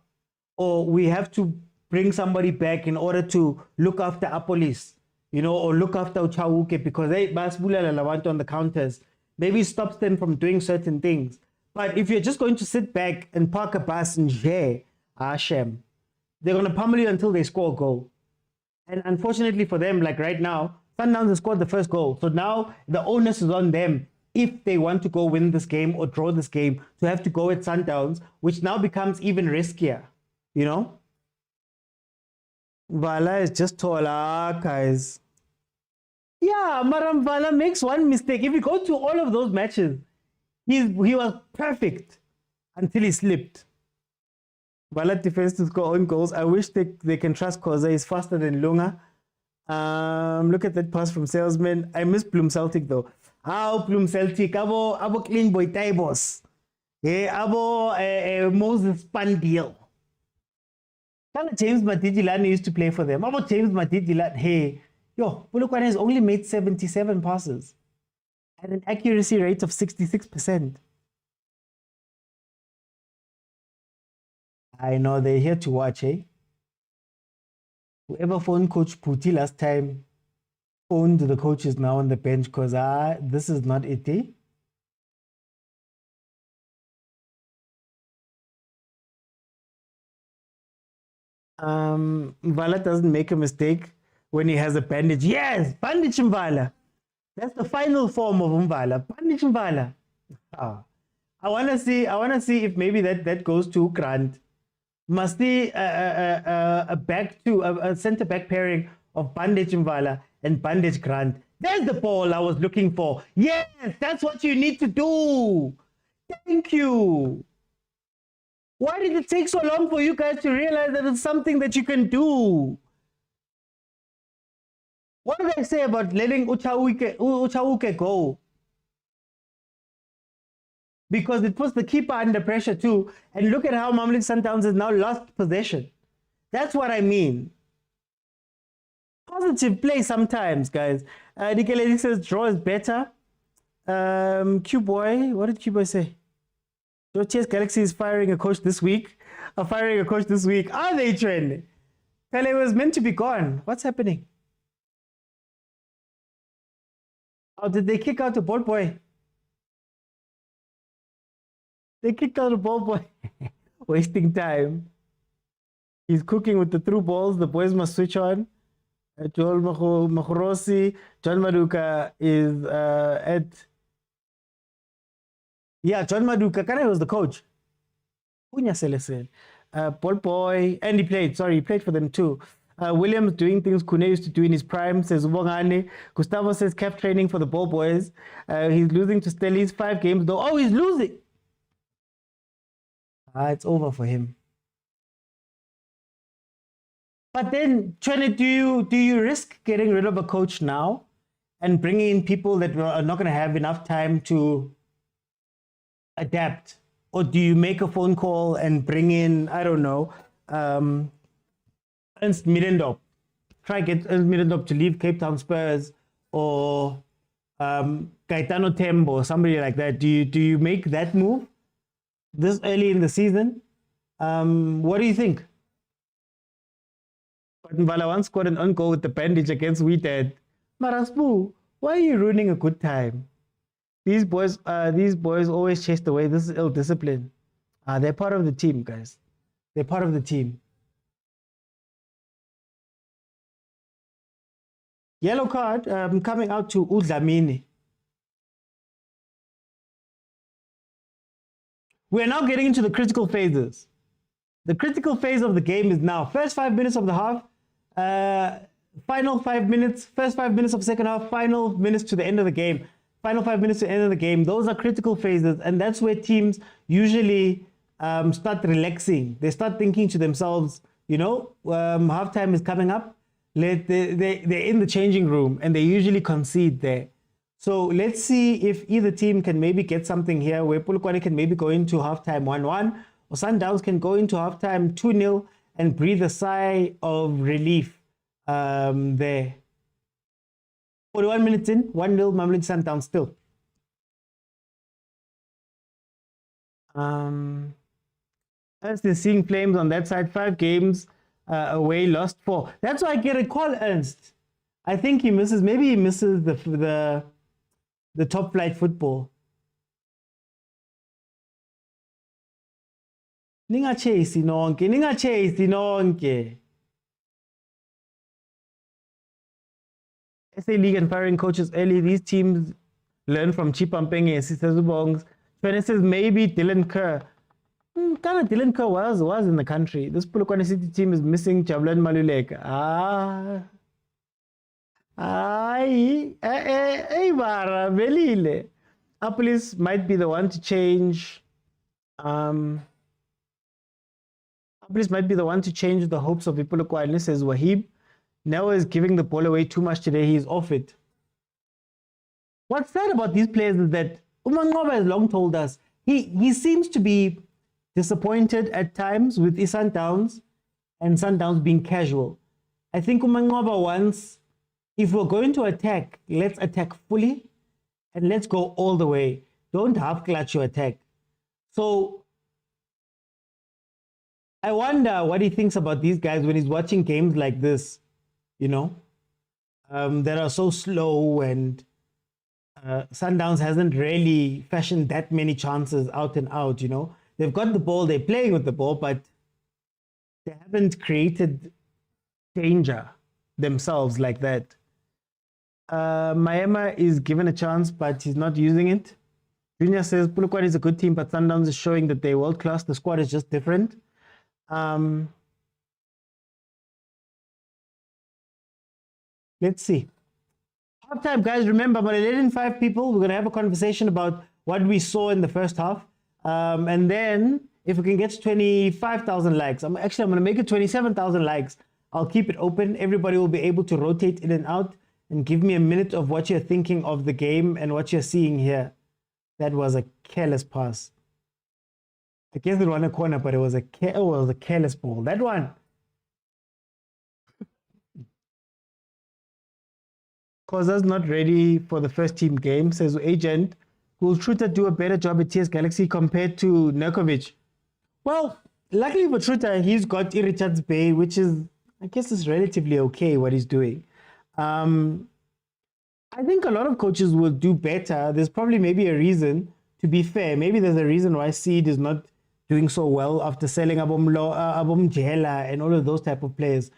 Or we have to bring somebody back in order to look after our police, or look after Uchauke because they basbula on the counters. Maybe it stops them from doing certain things. But if you're just going to sit back and park a bus and Hashem, they're going to pummel you until they score a goal. And unfortunately for them, like right now, Sundowns has scored the first goal. So now the onus is on them if they want to go win this game or draw this game to have to go at Sundowns, which now becomes even riskier. Vala is just taller, guys. Yeah, Maram Vala makes one mistake. If you go to all of those matches, he was perfect until he slipped. Vala defense to score own goals. I wish they can trust Khoza. He's faster than Lunga. Look at that pass from Salesman. I miss Bloom Celtic though. How Bloom Celtic? Abo clean boy taibos. Abo Moses Pandil. James Matidilani used to play for them. How about James Matidilani? Polokwane has only made 77 passes at an accuracy rate of 66%. I know they're here to watch, Whoever phoned Coach Puti last time, phoned the coaches now on the bench because this is not it, Vala doesn't make a mistake when he has a bandage. Yes, bandage Mvala. That's the final form of Mvala. Bandage Mvala. I wanna see if maybe that goes to Grant. Must be a centre back pairing of Bandage Mvala and Bandage Grant. There's the ball I was looking for. Yes, that's what you need to do. Thank you. Why did it take so long for you guys to realize that it's something that you can do? What did I say about letting Uchauke go? Because it puts the keeper under pressure too. And look at how Mamelodi Sundowns has now lost possession. That's what I mean. Positive play sometimes, guys. Nikeledi says draw is better. Q-Boy, what did Q-Boy say? Chess Galaxy is firing a coach this week. Are they trending? Pele was meant to be gone. What's happening? Or did they kick out the ball boy? They kicked out the ball boy. Wasting time. He's cooking with the through balls. The boys must switch on. Joel Mahorosi, John Maduka is at... Yeah, John Maduka, Kana was the coach. Punya Selesen. Paul Boy, and he played for them too. Williams doing things Kune used to do in his prime, says Ubongane. Gustavo says CAF training for the ball boys. He's losing to Stellies 5 games though. Oh, he's losing. It's over for him. But then, Trent, do you risk getting rid of a coach now and bringing in people that are not going to have enough time to adapt? Or do you make a phone call and bring in, I don't know, Ernst Middendorp? Try get Ernst Middendorp to leave Cape Town Spurs, or Gaetano Tembo, or somebody like that. Do you make that move this early in the season? What do you think? Vala once scored an own goal with the bandage against Wheathead. Maraspu, why are you ruining a good time? These boys always chased away. This is ill discipline. They're part of the team, guys. They're part of the team. Yellow card coming out to Udlamini. We're now getting into the critical phases. The critical phase of the game is now. First 5 minutes of the half, final 5 minutes, first 5 minutes of second half, final minutes to the end of the game. Final 5 minutes to the end of the game. Those are critical phases, and that's where teams usually start relaxing. They start thinking to themselves, you know, halftime is coming up. They're in the changing room, and they usually concede there. So let's see if either team can maybe get something here, where Polokwane can maybe go into halftime 1-1, or Sundowns can go into halftime 2-0 and breathe a sigh of relief there. 41 minutes in, 1-0, Mamelodi Sundowns still. Ernst is seeing flames on that side. 5 games away, lost 4. That's why I get a call, Ernst. I think he misses, maybe he misses the top flight football. Ningachase nonke. SA League and firing coaches early. These teams learn from Chipampenge and Sister Zubongs. Fene says maybe Dylan Kerr. Kind of Dylan Kerr was in the country. This Polokwane City team is missing Javelin Maluleka. Bara Belile. Apolis might be the one to change. Apolis might be the one to change the hopes of Polokwane, says Wahib. Now is giving the ball away too much today. He's off it. What's sad about these players is that Umangoba has long told us he seems to be disappointed at times with his Sundowns and Sundowns being casual. I think Umangoba wants, if we're going to attack, let's attack fully and let's go all the way. Don't half clutch your attack. So I wonder what he thinks about these guys when he's watching games like this, you know, that are so slow, and Sundowns hasn't really fashioned that many chances out and out, you know. They've got the ball, they're playing with the ball, but they haven't created danger themselves like that. Maema is given a chance, but he's not using it. Junior says Polokwane is a good team, but Sundowns is showing that they're world class. The squad is just different. Let's see. Halftime, guys. Remember, but 5 people. We're gonna have a conversation about what we saw in the first half, and then if we can get to 25,000 likes, I'm gonna make it 27,000 likes. I'll keep it open. Everybody will be able to rotate in and out and give me a minute of what you're thinking of the game and what you're seeing here. That was a careless pass. I guess it won a corner, but it was a careless ball. That one. Khoza's not ready for the first team game, says Agent. Will Truta do a better job at TS Galaxy compared to Nerkovic? Well, luckily for Truta, he's got Richards Bay, which is, I guess, is relatively okay what he's doing. I think a lot of coaches will do better. There's probably maybe a reason, to be fair. Maybe there's a reason why Seed is not doing so well after selling Abom Jehela and all of those type of players.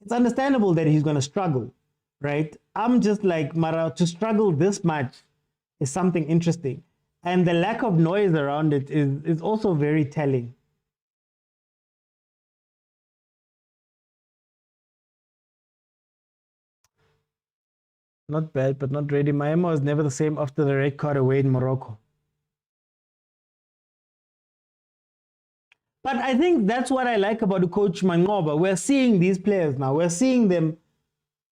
It's understandable that he's going to struggle, right? I'm just like, Mara, to struggle this much is something interesting. And the lack of noise around it is also very telling. Not bad, but not ready. Miami was never the same after the red card away in Morocco. But I think that's what I like about the coach Mangoba. We're seeing these players now. We're seeing them.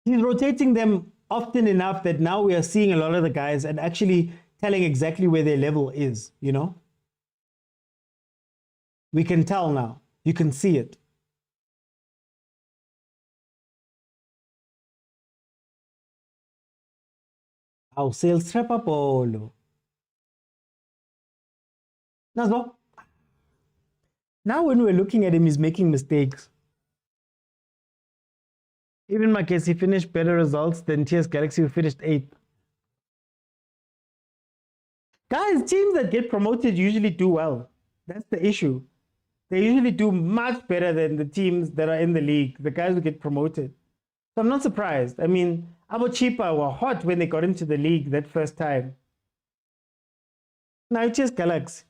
He's rotating them often enough that now we are seeing a lot of the guys and actually telling exactly where their level is, you know? We can tell now. You can see it. Our sales trap up all. Nazo. Now when we're looking at him, he's making mistakes. Even Makesi finished better results than TS Galaxy, who finished 8th. Guys, teams that get promoted usually do well. That's the issue. They usually do much better than the teams that are in the league, the guys who get promoted. So I'm not surprised. I mean, Abo Chipa were hot when they got into the league that first time. Now it's just Galaxy.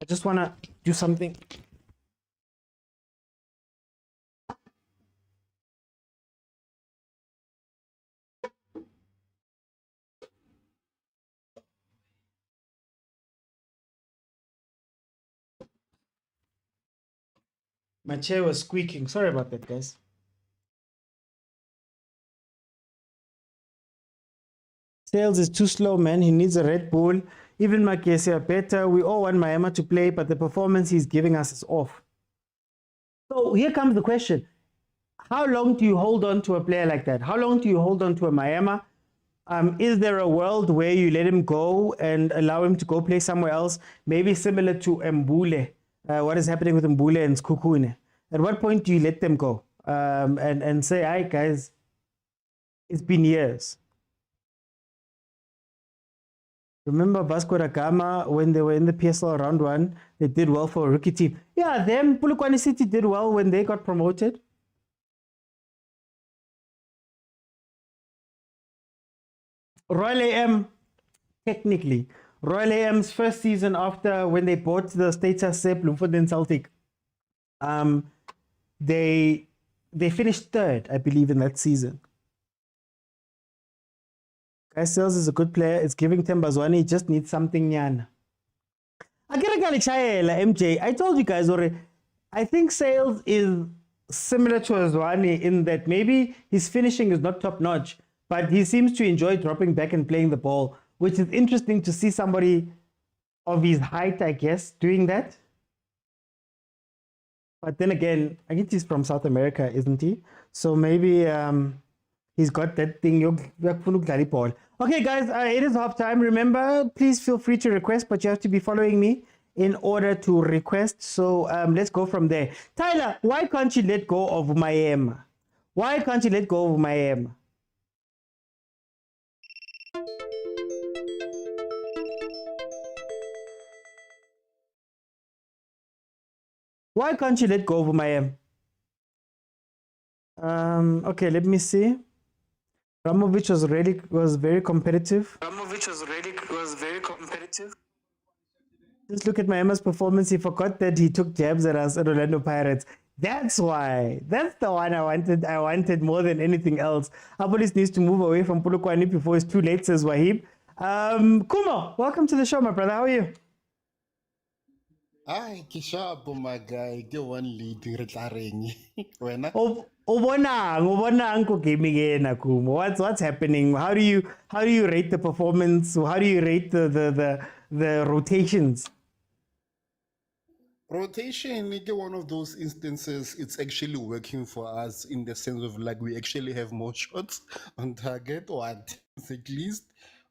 I just want to do something. My chair was squeaking. Sorry about that, guys. Sales is too slow, man. He needs a Red Bull. Even Makesi are better. We all want Miami to play, but the performance he's giving us is off. So here comes the question. How long do you hold on to a player like that? How long do you hold on to a Miami? Is there a world where you let him go and allow him to go play somewhere else? Maybe similar to Mbule. What is happening with Mbule and Skukune? At what point do you let them go and say, "Hi guys, it's been years"? Remember Vasco da Gama when they were in the PSL round 1? They did well for a rookie team. Yeah, them Polokwane City did well when they got promoted. Royal AM, technically, Royal AM's first season after when they bought the status Sepp, Milford and Celtic, they finished 3rd, I believe, in that season. Guy Sales is a good player. It's giving Tembazwani. He just needs something yan. MJ, I told you guys already. I think Sales is similar to Azwani in that maybe his finishing is not top notch, but he seems to enjoy dropping back and playing the ball, which is interesting to see somebody of his height, I guess, doing that. But then again, I guess he's from South America, isn't he? So maybe he's got that thing. Okay, guys, it is half time. Remember, please feel free to request, but you have to be following me in order to request. So let's go from there. Tyler, why can't you let go of Miami? Why can't you let go of Miami? Why can't you let go of Miami? Okay, let me see. Ramovic was very competitive. Just look at Miami's performance. He forgot that he took jabs at us at Orlando Pirates. That's why. That's the one I wanted. I wanted more than anything else. Abolis needs to move away from Polokwane before it's too late, says Wahib. Kumo, welcome to the show, my brother. How are you? Ay, kishapo my guy, ke one lead retlareng. Wena? Ubonang ko gaming ena Kumo. What's happening? How do you rate the performance? How do you rate the rotations? Rotation is one of those instances it's actually working for us in the sense of like we actually have more shots on target or at least.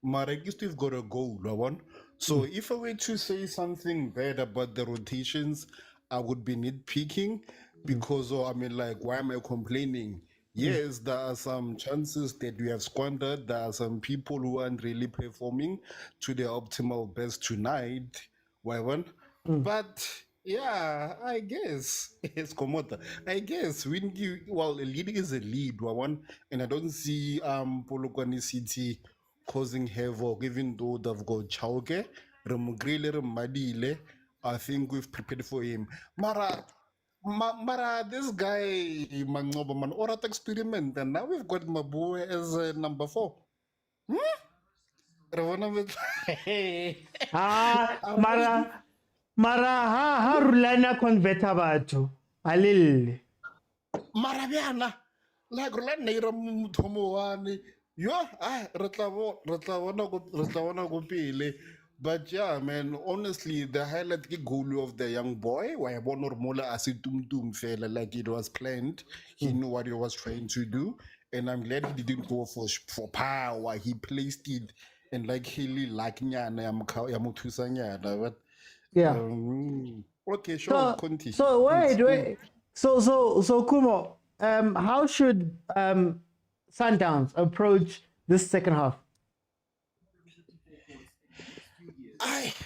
Marekist we've got a goal, one. So if I were to say something bad about the rotations, I would be nitpicking. because I mean, like, why am I complaining? Yes, there are some chances that we have squandered. There are some people who aren't really performing to their optimal best tonight. Why one? But yeah, I guess it's Komota. I guess when you well, a lead is a lead, one, and I don't see Polokwane City causing havoc, even though they've got Chauke, Remugrile, Remadile. I think we've prepared for him. Mara, this guy, Mangoba, man, Orat experiment, and now we've got Mabue as number 4. Ravana with Mara ha rulani converta batho. Alil. Marabiana, like Roland Naira Mutomoani. Yo, Retlawana go pile. But yeah, man, honestly, the highlight goal of the young boy, why Bonor Mola Asitum fella like it was planned. He knew what he was trying to do. And I'm glad he didn't go for power. He placed it and like he like Nyana Yamutusanya. But Yeah. okay, sure, continue. So wait. So Kumo, how should Sundowns approach this second half?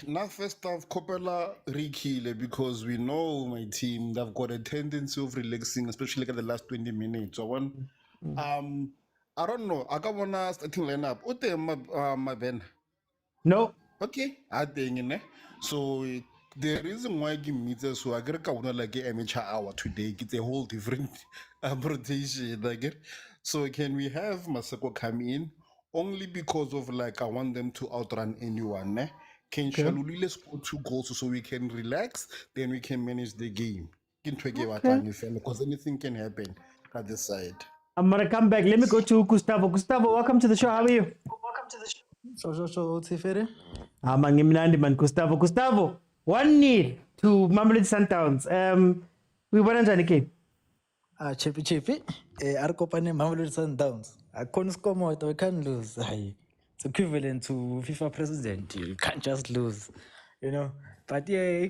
Now first off, Coppola Rikile, because we know my team, they've got a tendency of relaxing, especially like at the last 20 minutes. So I don't know. I got one starting lineup. Ute my Ben. No. Okay, I think so. The reason why I give me this, so I get a like a amateur hour today. It's a whole different rotation. Like it. So can we have Masako come in only because of like I want them to outrun anyone? Can Shalulile score 2 goals so we can relax? Then we can manage the game. Because anything can happen at the side. I'm gonna come back. Let me go to Gustavo. Gustavo, welcome to the show. How are you? So, Tifere? I'm man. Gustavo, 1-0 to Mamelodi Sundowns. We won on the game. Chippy. Arkopane Mamelodi Sundowns. I can't score more, we can't lose. It's equivalent to FIFA president. You can't just lose, you know. But yeah,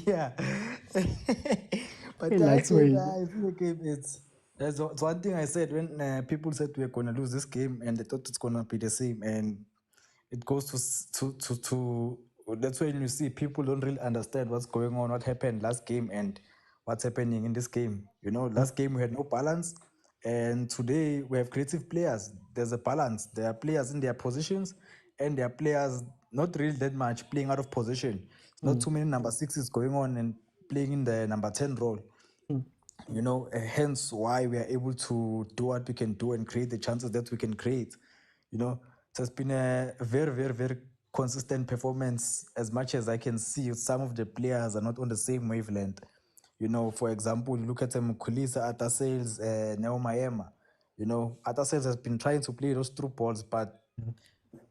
yeah. But I think the game is. That's one thing I said when people said we're gonna lose this game, and they thought it's gonna be the same, and it goes to that's when you see people don't really understand what's going on, what happened last game, and what's happening in this game. You know, last game we had no balance, and today we have creative players. There's a balance. There are players in their positions, and there are players not really that much playing out of position. Not too many number 6s going on and playing in the number 10 role. You know, hence why we are able to do what we can do and create the chances that we can create. You know, it has been a very, very, very consistent performance. As much as I can see, some of the players are not on the same wavelength. You know, for example, look at Kulisa, Ata Sales, Neo Mayema. You know, Ata Sales has been trying to play those through balls, but,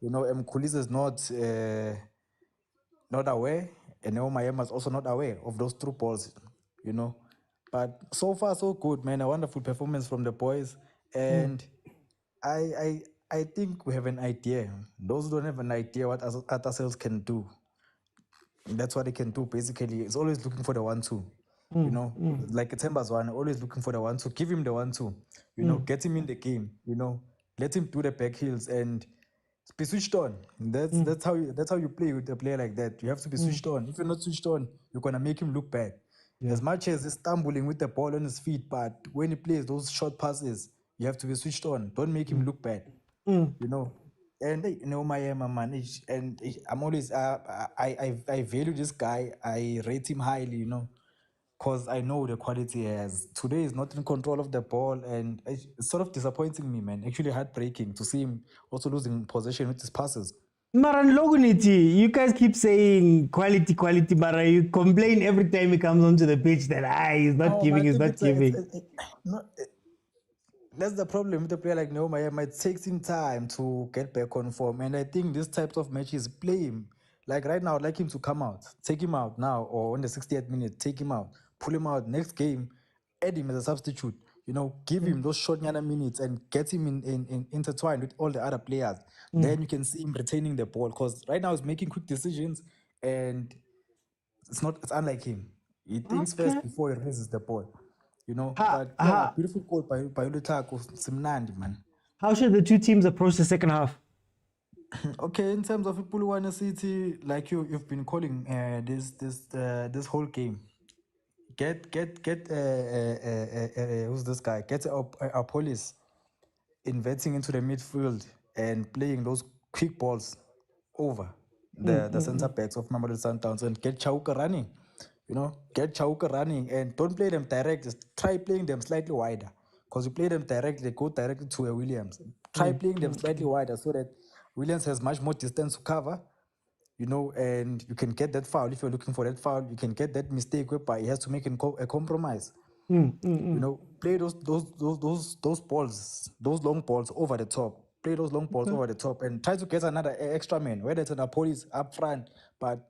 you know, Kulisa is not aware, and Neo Mayema is also not aware of those through balls, you know. But so far, so good, man. A wonderful performance from the boys. And I think we have an idea. Those who don't have an idea what other cells can do, that's what they can do, basically. It's always looking for the 1-2. You know, like Temba's one, always looking for the 1-2. Give him the 1-2. You know, get him in the game. You know, let him do the back heels and be switched on. That's how you play with a player like that. You have to be switched on. If you're not switched on, you're gonna make him look bad. As much as he's stumbling with the ball on his feet, but when he plays those short passes, you have to be switched on. Don't make him look bad. You know. And you know, my man, and I'm always I value this guy. I rate him highly, you know, because I know the quality he has. Today is not in control of the ball, and it's sort of disappointing me, man. Actually heartbreaking to see him also losing possession with his passes. Maran Loguniti, you guys keep saying quality, Mara. You complain every time he comes onto the pitch that he's not giving. That's the problem with a player like Neoma. It takes him time to get back on form, and I think these types of matches play him. Like right now, I'd like him to come out, take him out now, or on the 60th minute, take him out, pull him out. Next game, add him as a substitute. give him those short yana minutes and get him in intertwined with all the other players. Then you can see him retaining the ball, because right now he's making quick decisions and it's unlike him. He thinks Okay. first before he releases the ball. Ha, But yeah, ha. beautiful goal by Ulutako Simnandi, man. How should the two teams approach the second half? Okay, in terms of Pwani City, like you've been calling this whole game, get who's this guy? Get a police inverting into the midfield and playing those quick balls over the center backs of Mamelodi Sundowns, and get Chauka running. Get Chauka running and don't play them direct. Just try playing them slightly wider. Because you play them direct, they go directly to a Williams. Try playing them slightly wider so that Williams has much more distance to cover, and you can get that foul. If you're looking for that foul, you can get that mistake whereby he has to make a compromise. Play those balls, those long balls over the top. Play those long balls over the top and try to get another extra man, whether it's an police up front, but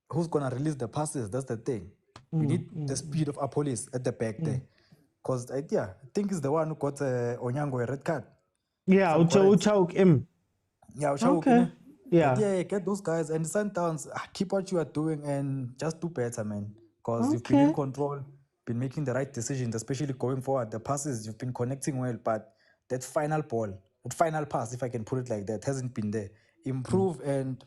who's gonna release the passes? That's the thing. We need the speed of Apolis at the back there. Because I think he's the one who got Onyango a red card. Yeah, Some correct. Uchauk M. Yeah, Uchauk, Okay. Yeah. But yeah, get those guys and Sundowns, keep what you are doing and just do better, man. Because you've been in Okay. control, been making the right decisions, especially going forward. The passes, you've been connecting well, but that final ball, that final pass, if I can put it like that, hasn't been there. Improve and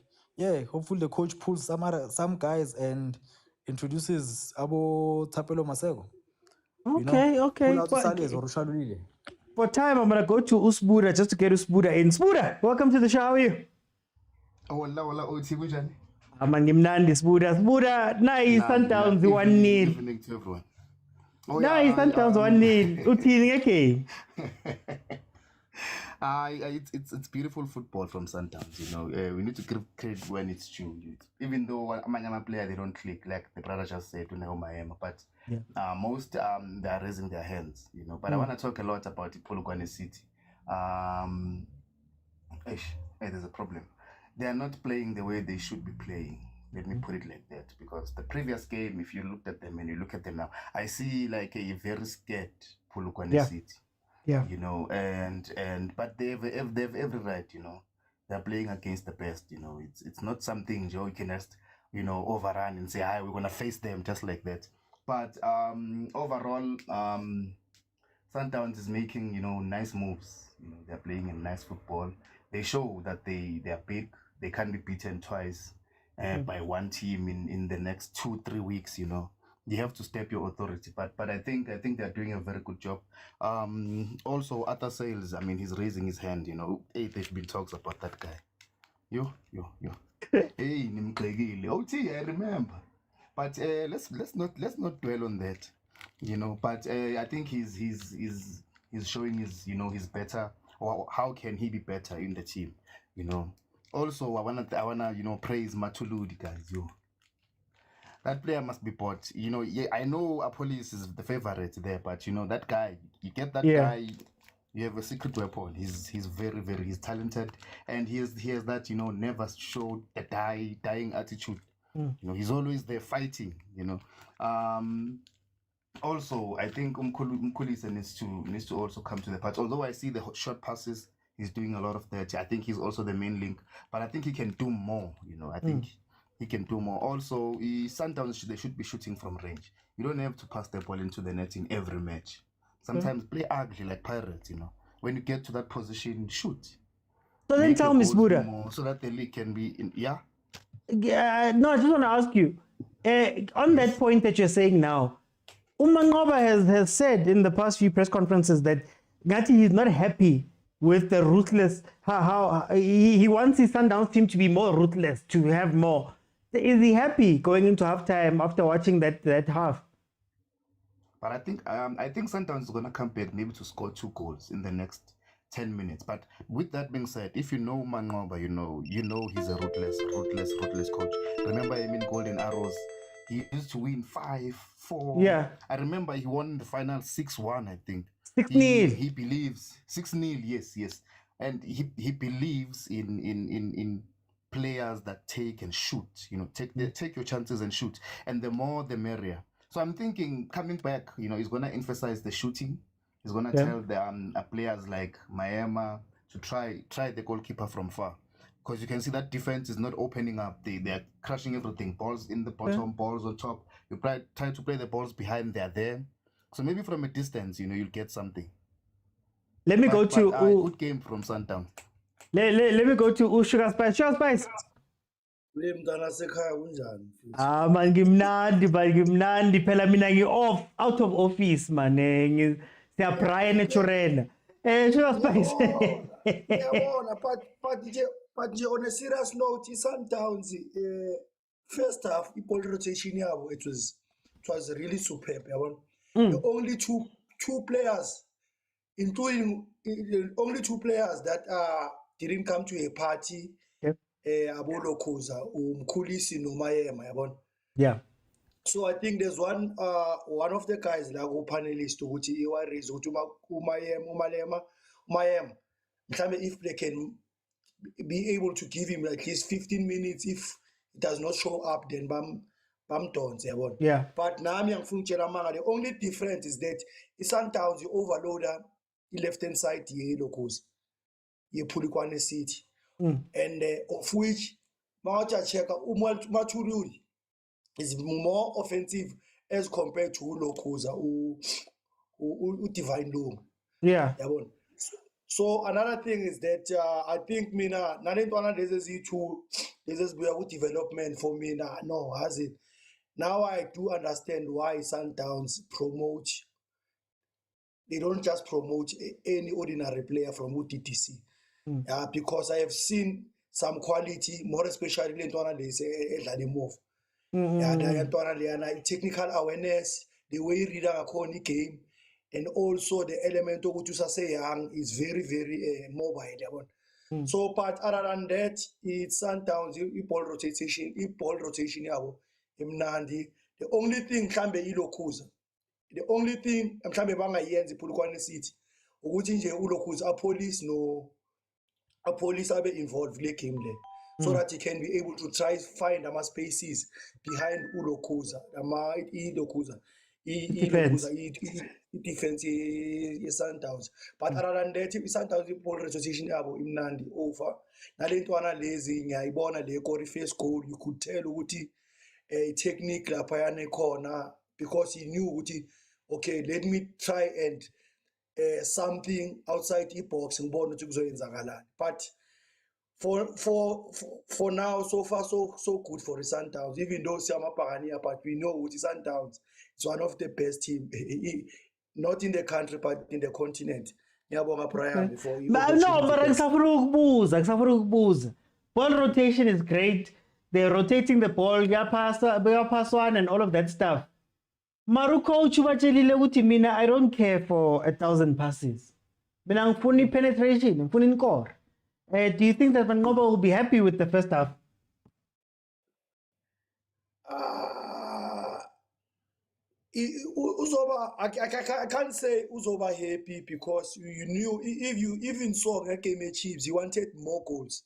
hopefully the coach pulls some guys and introduces Abo Tapelo Masego. Okay, okay. Pull out Sales or Rushalulile. For time, I'm gonna go to Usbuda just to get Usbuda in. Sbuda, welcome to the show. How are you? Wala uthi kunjani? Amangimnandi Sbuda. Sbuda, nice Sundowns 1-0. Evening to everyone. Nice Sundowns 1-0. Uthini ngeke. It's beautiful football from Sundowns. We need to give credit when it's due. Even though Amanyama player they don't click, like the brother just said to Miami, but most they are raising their hands. But I want to talk a lot about Polokwane City. There's a problem. They are not playing the way they should be playing. Let me put it like that, because the previous game, if you looked at them and you look at them now, I see like a very scared Polokwane City. Yeah. But they have every right. They're playing against the best. It's not something Joe can just overrun and say, "Hi, we're gonna face them," just like that. But overall, Sundowns is making nice moves. They're playing a nice football. They show that they are big. They can't be beaten twice by one team in the next 2-3 weeks. You have to step your authority. But I think they're doing a very good job. Also, Arthur Sales, he's raising his hand. There's been talks about that guy. Yo. Hey, Nimklegile. I remember. But let's not dwell on that. But I think he's showing his better. Or how can he be better in the team? Also, I wanna praise Matuludi, guys. That player must be bought. I know Apolis is the favorite there, but that guy, you get that guy, you have a secret weapon. He's very, very, he's talented, and he has that never showed a dying attitude. He's always there fighting. Also, I think Mkulisa needs to also come to the party. Although I see the short passes, he's doing a lot of that. I think he's also the main link, but I think he can do more. I think he can do more. Also, Sundowns they should be shooting from range. You don't have to pass the ball into the net in every match. Sometimes play ugly like Pirates. When you get to that position, shoot. So then tell me, Sbuda, so that the league can be in. Yeah. No, I just want to ask you on that point that you're saying now. Umangoba has said in the past few press conferences that Gatti is not happy with the ruthless, how he wants his Sundowns team to be more ruthless, to have more. Is he happy going into halftime after watching that half? But I think Sundowns is gonna come back maybe to score 2 goals in the next 10 minutes. But with that being said, if you know Mangoba, you know he's a ruthless coach. Remember him in Golden Arrows. He used to win 5-4. Yeah. I remember he won the final 6-1, I think. 6-0. He believes 6-0, yes. And he believes in players that take and shoot. Take your chances and shoot. And the more the merrier. So I'm thinking coming back, he's gonna emphasize the shooting. He's gonna tell the players like Mayema to try the goalkeeper from far, because you can see that defense is not opening up. They're crushing everything. Balls in the bottom, balls on top. You try to play the balls behind. They're there. So maybe from a distance, you'll get something. Let me go to good game from Sundown. Let me go to Sugar Spice. Sugar Spice. Man ngimnandi phela mina ngi-off out of office man siyabraya naturena Sugar Spice. Yabona, but nje on a serious note, Sundowns first half ball rotation yabo it was really superb. Yabona, the only two players, including only two players that didn't come to a party. Abolo khoza umkhulisi nomayema yabona. Yeah. So I think there's one of the guys like panelist ukuthi iworries ukuthi umayema mhlambe if they can be able to give him at least 15 minutes, if it does not show up then bamdonse yabona. Yeah. But nami angifuna ukutshela manga, the only difference is that iSundowns overloader left hand side yellow khoza Polokwane City. And of which Mawacha Cheka Machururi is more offensive as compared to Lokoza who Divine Loom. Yeah. So another thing is that I think Mina Nanetwana there's a development for me now. No, has it? Now I do understand why Sundowns promote. They don't just promote any ordinary player from UTTC. Because I have seen some quality, more especially in the move. Technical awareness, the way you read a game, and also the element of what you say young is very, very mobile. So, but other than that, it's Sundowns, ball rotation, the only thing can be Ilokuza. The only thing I'm trying to bang against Polokwane City, a police are involved in the game there, so that he can be able to try find spaces behind Ulokuza, defense Sundowns. But other than that, Sundowns ball restoration imnandi over. Nalentwana lazy ngiyayibona le kori first goal, you could tell ukuthi technique lapha yana corner, because he knew ukuthi okay, let me try and something outside the box and born to but for now, so far so good for the Sundowns, even though Pagania, but we know with the Sundowns it's one of the best team, not in the country but in the continent. Okay. But ball rotation is great. They're rotating the ball, pass one and all of that stuff. Coach mina, I don't care for 1,000 passes. Mina ngifuna penetration, ngifuna incore. Do you think that Van Ngoba will be happy with the first half? I can't say Uzoba happy, because you knew if you even saw Kaizer Chiefs, you wanted more goals.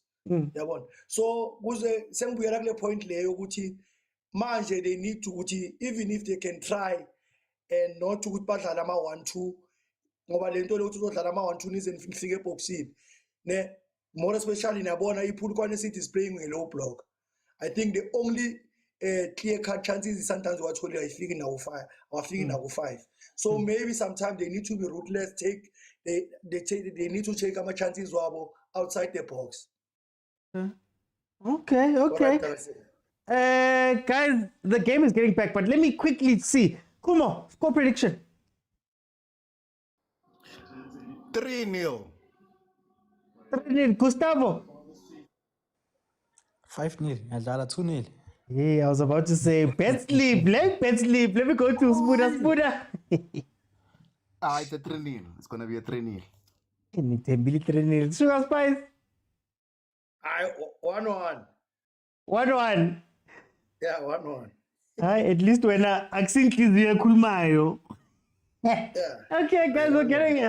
So the point manje they need to even if they can try and not to badlala ama 1-2 ngoba lento lokuthi uzodlala ama 1-2 nize nifike eboxini ne, more especially nabona iPolokwane City is playing a low block. I think the only clear cut chances sometimes wathola ayifiki na u5 so maybe sometimes they need to be ruthless, they need to take ama chances wabo outside the box. Okay. Guys, the game is getting back, but let me quickly see. Kumo, score prediction. 3-0. 3-0. Gustavo. 5-0. Adlala 2-0. Yeah, I was about to say bet sleep. Let me go to Smuda. It's a 3-0. It's gonna be a 3-0. 3-0. Sugar Spice. 1-1. 1-1. Yeah, 1-1. At least when I accent is khulumayo. Okay, guys, we're getting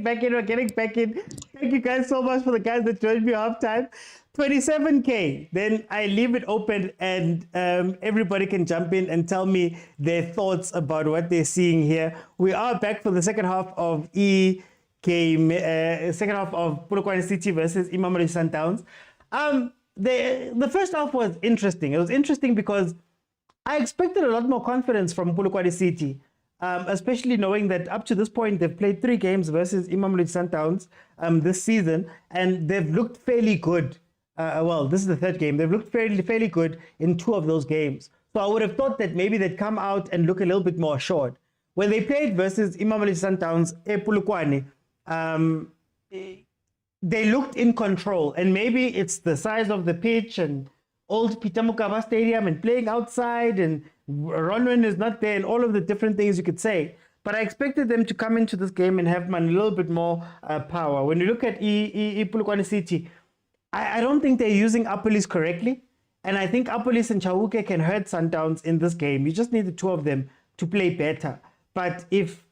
back in. We're getting back in. Thank you guys so much for the guys that joined me halftime. 27K. Then I leave it open, and everybody can jump in and tell me their thoughts about what they're seeing here. We are back for the second half of second half of Polokwane City versus Mamelodi Sundowns. The first half was interesting. It was interesting because I expected a lot more confidence from Polokwane City, especially knowing that up to this point they've played 3 games versus Mamelodi Sundowns this season, and they've looked fairly good. Well, this is the 3rd game. They've looked fairly good in 2 of those games. So I would have thought that maybe they'd come out and look a little bit more assured. When they played versus Mamelodi Sundowns, Polokwane, they looked in control, and maybe it's the size of the pitch and old Pitamukaba Stadium and playing outside, and Ronwin is not there, and all of the different things you could say. But I expected them to come into this game and have a little bit more power. When you look at Polokwane City, I don't think they're using Apolis correctly, and I think Apolis and Chauke can hurt Sundowns in this game. You just need the 2 of them to play better. But if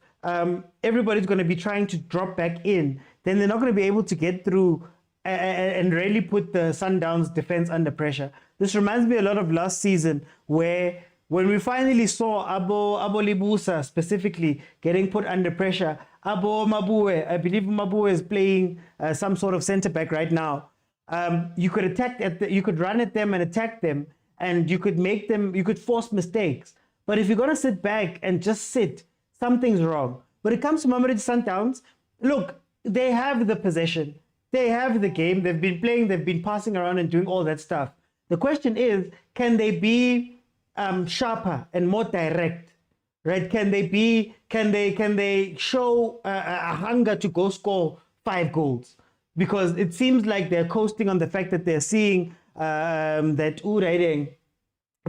everybody's going to be trying to drop back in, then they're not going to be able to get through and really put the Sundowns defense under pressure. This reminds me a lot of last season, where when we finally saw Abo Libusa specifically getting put under pressure, Abo Mabue, I believe Mabue is playing some sort of centre back right now. You could you could run at them and attack them, and you could force mistakes. But if you're going to sit back and just sit, something's wrong. When it comes to Mamelodi Sundowns, look, they have the possession. They have the game. They've been playing. They've been passing around and doing all that stuff. The question is, can they be sharper and more direct? Right? Can they show a hunger to go score 5 goals? Because it seems like they're coasting on the fact that they're seeing that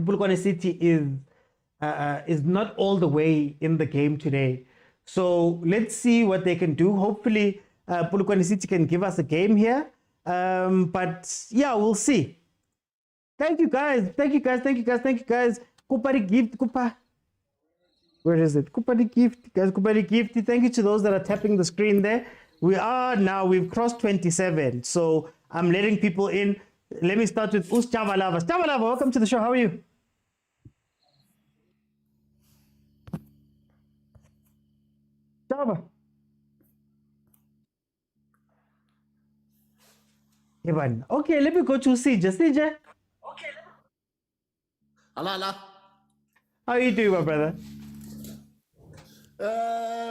Polokwane City is not all the way in the game today. So let's see what they can do. Hopefully, Polokwane City can give us a game here. But yeah, we'll see. Thank you guys. Kupari gift, Kupa. Where is it? Kupari gift, guys. Kupari gift. Thank you to those that are tapping the screen there. We've crossed 27. So I'm letting people in. Let me start with Us Chavalava. Chavalava, welcome to the show. How are you? Chava. Okay, let me go to CJ. CJ. Allah. How are you doing, my brother?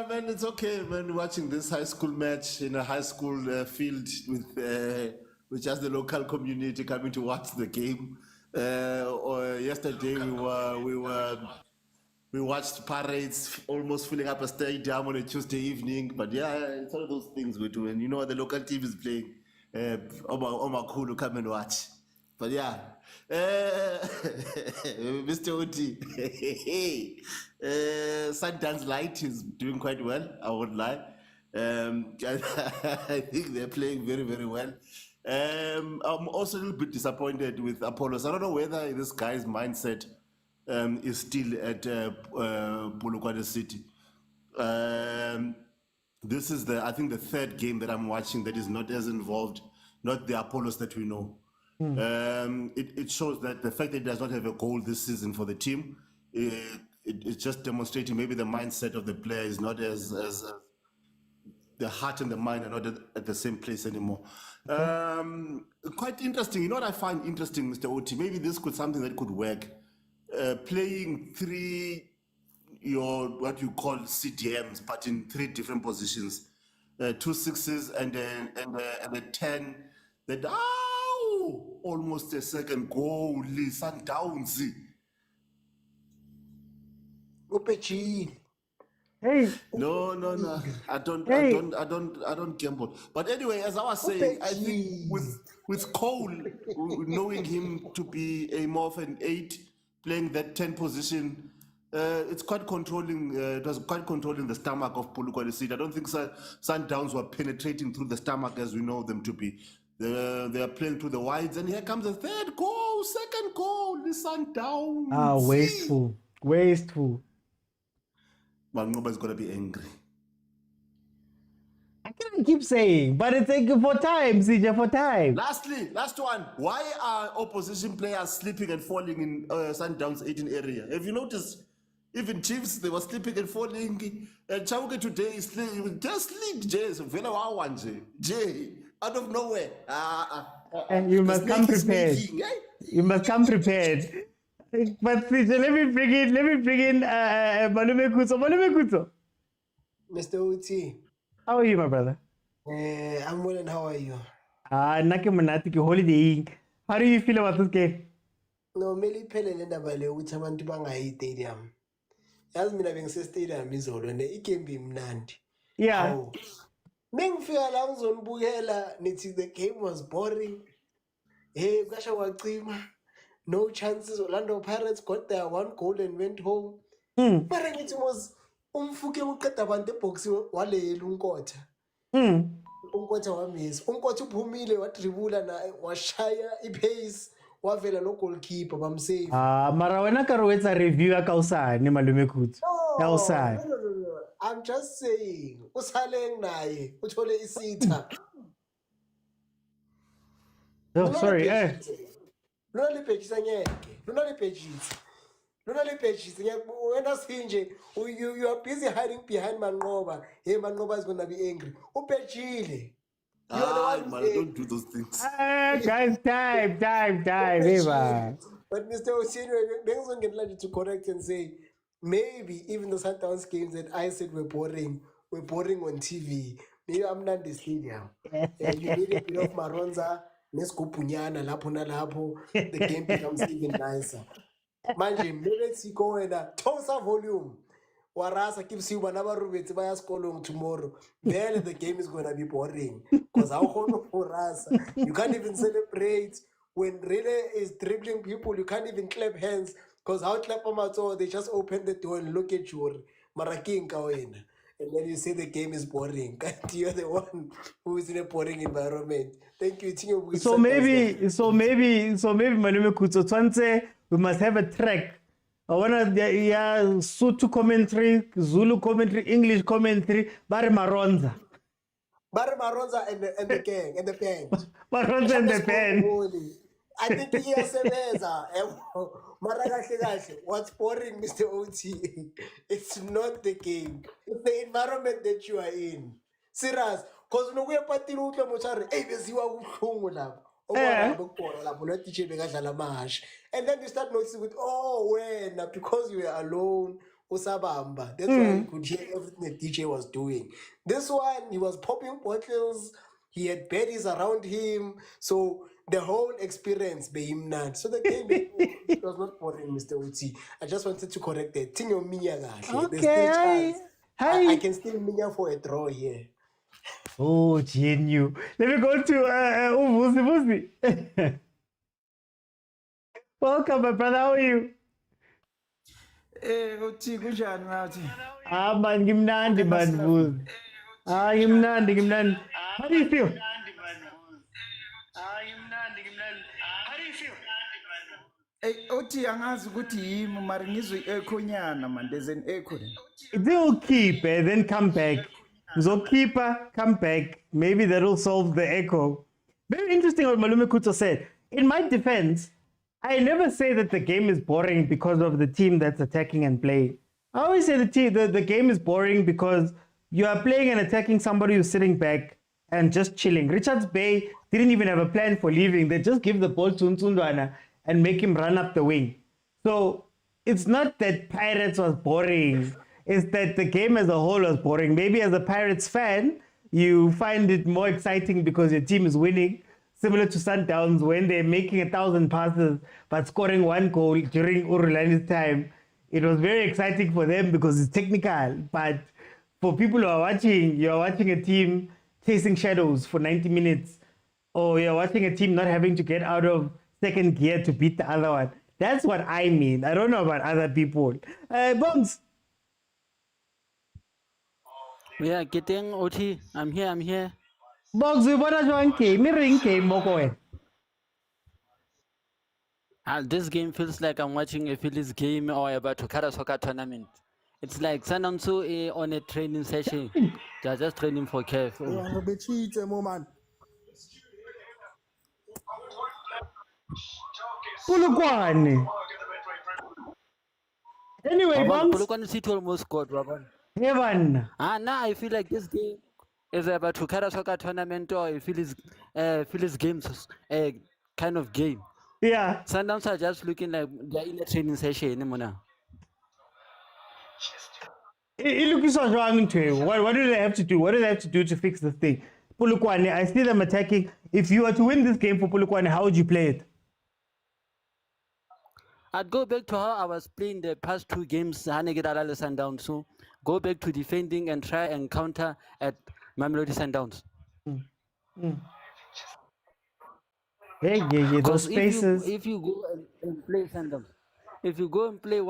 Man, it's okay, man. Watching this high school match in a high school field with just the local community coming to watch the game. Or yesterday we watched parades almost filling up a stadium on a Tuesday evening. But yeah, it's one of those things we do. And you know, the local team is playing. Omakulu, come and watch. But yeah, Mr. Oti, Sundowns Light is doing quite well, I won't lie. I think they're playing very, very well. I'm also a little bit disappointed with Apollos. I don't know whether this guy's mindset is still at Polokwane City. This is I think the 3rd game that I'm watching that is not as involved, not the Apollos that we know. It shows that the fact that he does not have a goal this season for the team, it's just demonstrating maybe the mindset of the player is not as the heart and the mind are not at the same place anymore. Quite interesting. You know what I find interesting, Mr. Oti? Maybe this could something that could work. Playing 3 what you call CDMs, but in 3 different positions, 2 6s and a 10. That almost a second goal, Sundowns. Hey. No. I don't gamble. But anyway, as I was saying, I think with Cole, knowing him to be a more of an 8, playing that 10 position, it's quite controlling. It was quite controlling the stomach of Polokwane City. I don't think Sundowns were penetrating through the stomach as we know them to be. They are playing through the wides, and here comes the 3rd goal, 2nd goal, the Sundowns. Wasteful. Mangoba is gonna be angry. I can't keep saying, but it's like for time, CJ, for time. Lastly, last one. Why are opposition players sleeping and falling in Sundowns 18 area? Have you noticed? Even Chiefs, they were sleeping and falling. And Chauke today is just sleep, Jay. So Vela Wawanje, Jay, out of nowhere. And you must come prepared. You must come prepared. But CJ, let me bring in Malume Kuto. Malume Kuto. Mr. Uti. How are you, my brother? I'm well, and how are you? Nake Monatiki holiday. How do you feel about this game? No, Meli Pele ndaba le ukuthi abantu bangayi stadium. Yazi mina bengise stadium izolo ne igembi imnandi. Yeah. Mengifika la ngizonibukela nithi the game was boring. Hey, kasha wacima. No chances. Orlando Pirates got their 1 goal and went home. Mara ngithi was umfuke uqeda abantu ebox walela unkotha. Unkotha wamisa. Unkotha uphumile wadribula na washaya ipace wavela no goalkeeper bamsave. Mara wena ka rwetsa review ya kausane Malume Kuto. Kausane. No. I'm just saying usaleng naye uthole isitha. Oh, sorry. Lona lipejisa ngeke. Lona lipejisa. When I see you are busy hiding behind Mangoba. Hey, Mangoba is gonna be angry. Upechile. Man, don't do those things. Guys, time. But Mr. Osinwe, they're going to get ready to correct and say maybe even the Sundowns games that I said were boring on TV. Maybe I'm not the stadium. You need a bit of Maronza, Nescopunyana, Lapo, the game becomes even nicer. Manje maybe siko wena tosa volume warasa keeps you whenever rubeti baya skolong tomorrow then the game is going to be boring because you can't even celebrate when Rene is dribbling people. You can't even clap hands because how clap amato they just open the door and look at you maraking kawena and then you say the game is boring. You're the one who is in a boring environment. Thank you. So maybe Malume Kuto Twanze, we must have a track. I want to Sutu commentary, Zulu commentary, English commentary, Barry Maronza and the gang and the band. Maronza and the band. I think he has what's boring, Mr. OT? It's not the game. It's the environment that you are in. Serious. Because no way party utle mochare, hey, beziwa ubuhlungu lapho. And then you start noticing with because you were alone, usabamba. That's why you could hear everything the DJ was doing. This one, he was popping bottles, he had baddies around him, so the whole experience be him not. So the game it was not boring, Mr. Uti. I just wanted to correct that. Tinyo Miya. Okay. I can still Miya for a draw here. Oh, GNU. Let me go to Vusi. Welcome, my brother. How are you? Uthi kunjani ngathi? Man, ngimnandi man Vusi. Ngimnandi. How do you feel? Uthi angazi ukuthi yimi mari ngizwe echo nyana man, there's an echo. They'll keep then come back. Zookeeper, come back. Maybe that'll solve the echo. Very interesting what Malume Kuto said. In my defense, I never say that the game is boring because of the team that's attacking and playing. I always say the game is boring because you are playing and attacking somebody who's sitting back and just chilling. Richards Bay didn't even have a plan for leaving. They just give the ball to Nsundwana and make him run up the wing. So it's not that Pirates was boring. It's that the game as a whole was boring. Maybe as a Pirates fan, you find it more exciting because your team is winning. Similar to Sundowns when they're making 1,000 passes but scoring 1 goal during Rulani's time. It was very exciting for them because it's technical. But for people who are watching, you're watching a team chasing shadows for 90 minutes. Or you're watching a team not having to get out of second gear to beat the other one. That's what I mean. I don't know about other people. Bones. Yeah, getting OT. I'm here. Box, we want to join game. Ring game, Mokwena. This game feels like I'm watching a Phillies game or about to cut a soccer tournament. It's like Sundowns on a training session. They're just training for CAF. Polokwane. Anyway, Bongs. Polokwane City almost scored, Rabon. Heaven. Now I feel like this game is about to carry soccer tournament or Phillies games kind of game. Yeah. Sundowns are just looking like they're in a training session. Look, is wrong to you. What do they have to do? What do they have to do to fix this thing? Polokwane, I see them attacking. If you were to win this game for Polokwane, how would you play it? I'd go back to how I was playing the past two games. Sundowns. So go back to defending and try and counter at Mamelodi Sundowns. Yeah, those spaces. If you go and play Sundowns, if you go and play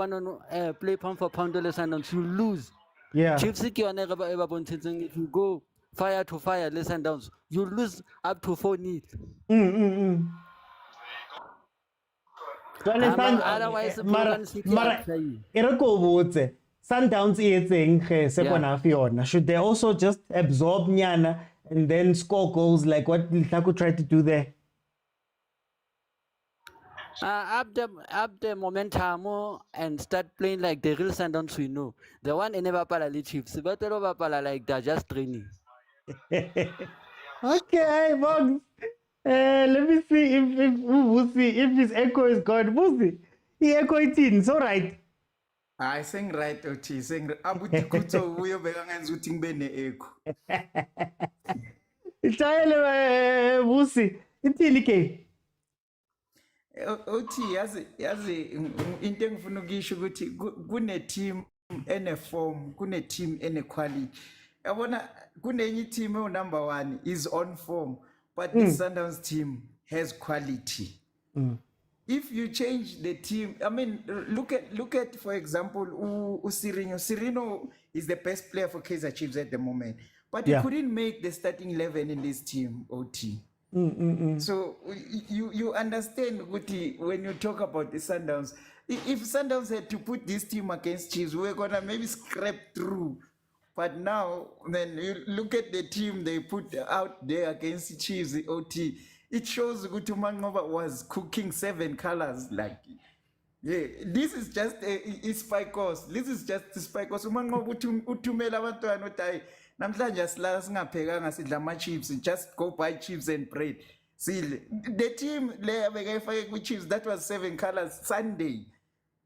play pound for pound Sundowns, you lose. Yeah. Chiefs, if you go fire to fire Sundowns, you lose up to 4-0. Otherwise, second half, should they also just absorb Nyana and then score goals like what Litaku tried to do there? Up the momentum and start playing like the real Sundowns we know. The one in never pala Chiefs, but like they're just training. Okay, Box. Let me see if his echo is gone. Wusi, he echo it in. It's all right. I sing right, Oti. Sing abuti kuto uyo beganganzu tingbene echo. Itayele Wusi. Itini ke. Oti yazi into engifuna ukisho ukuthi kune team ene form, kune team ene quality. Yabona kunenye team number 1 is on form, but the Sundowns team has quality. If you change the team, I mean, look at for example, Sirino is the best player for Kaizer Chiefs at the moment, but he couldn't make the starting 11 in this team, OT. So you understand, Guti, when you talk about the Sundowns, if Sundowns had to put this team against Chiefs, we're gonna maybe scrape through. But now, when you look at the team they put out there against Chiefs, the OT, it shows Guti Mangoba was cooking 7 colors. Like, yeah, this is just a spy course. This is just a spy course. Mangoba utumela abantwana othi namhlanje silala singaphekanga sidla ama chips, just go buy chips and bread. See, the team le bekayifake ku Chiefs, that was 7 colors Sunday.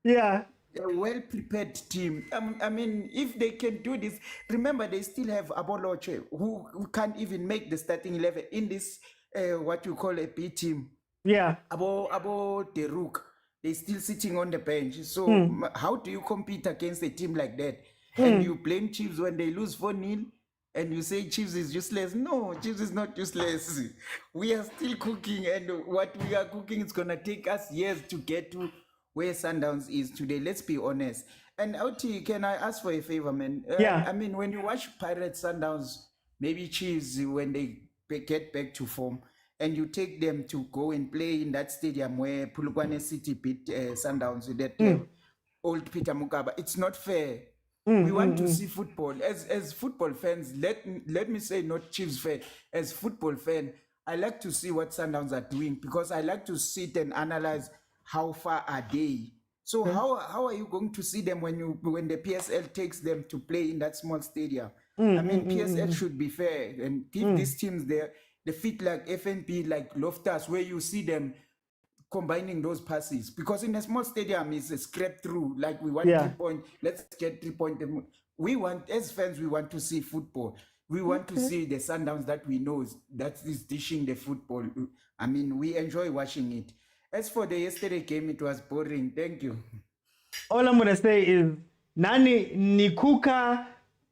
Yeah. A well-prepared team. I mean, if they can do this, remember they still have Aboloche who can't even make the starting 11 in this what you call a B team. Yeah. Abo Deruk, they're still sitting on the bench. So how do you compete against a team like that? And you blame Chiefs when they lose 4-0 and you say Chiefs is useless. No, Chiefs is not useless. We are still cooking, and what we are cooking is gonna take us years to get to where Sundowns is today. Let's be honest. And Oti, can I ask for a favor, man? I mean, when you watch Pirates, Sundowns, maybe Chiefs, when they get back to form, and you take them to go and play in that stadium where Polokwane City beat Sundowns with that old Peter Mukaba, it's not fair. We want to see football. As football fans, let me say, not Chiefs fan, as football fan, I like to see what Sundowns are doing, because I like to sit and analyze how far are they. So how are you going to see them when the PSL takes them to play in that small stadium? I mean, PSL should be fair and give these teams the fit like FNP, like Loftus, where you see them combining those passes, because in a small stadium it's a scrape through, like we want 3 points, let's get 3 points. We want, as fans, we want to see football. We want to see the Sundowns that we know that is dishing the football. I mean, we enjoy watching it. As for the yesterday game, it was boring. Thank you. All I'm gonna say is Nani Nikuka,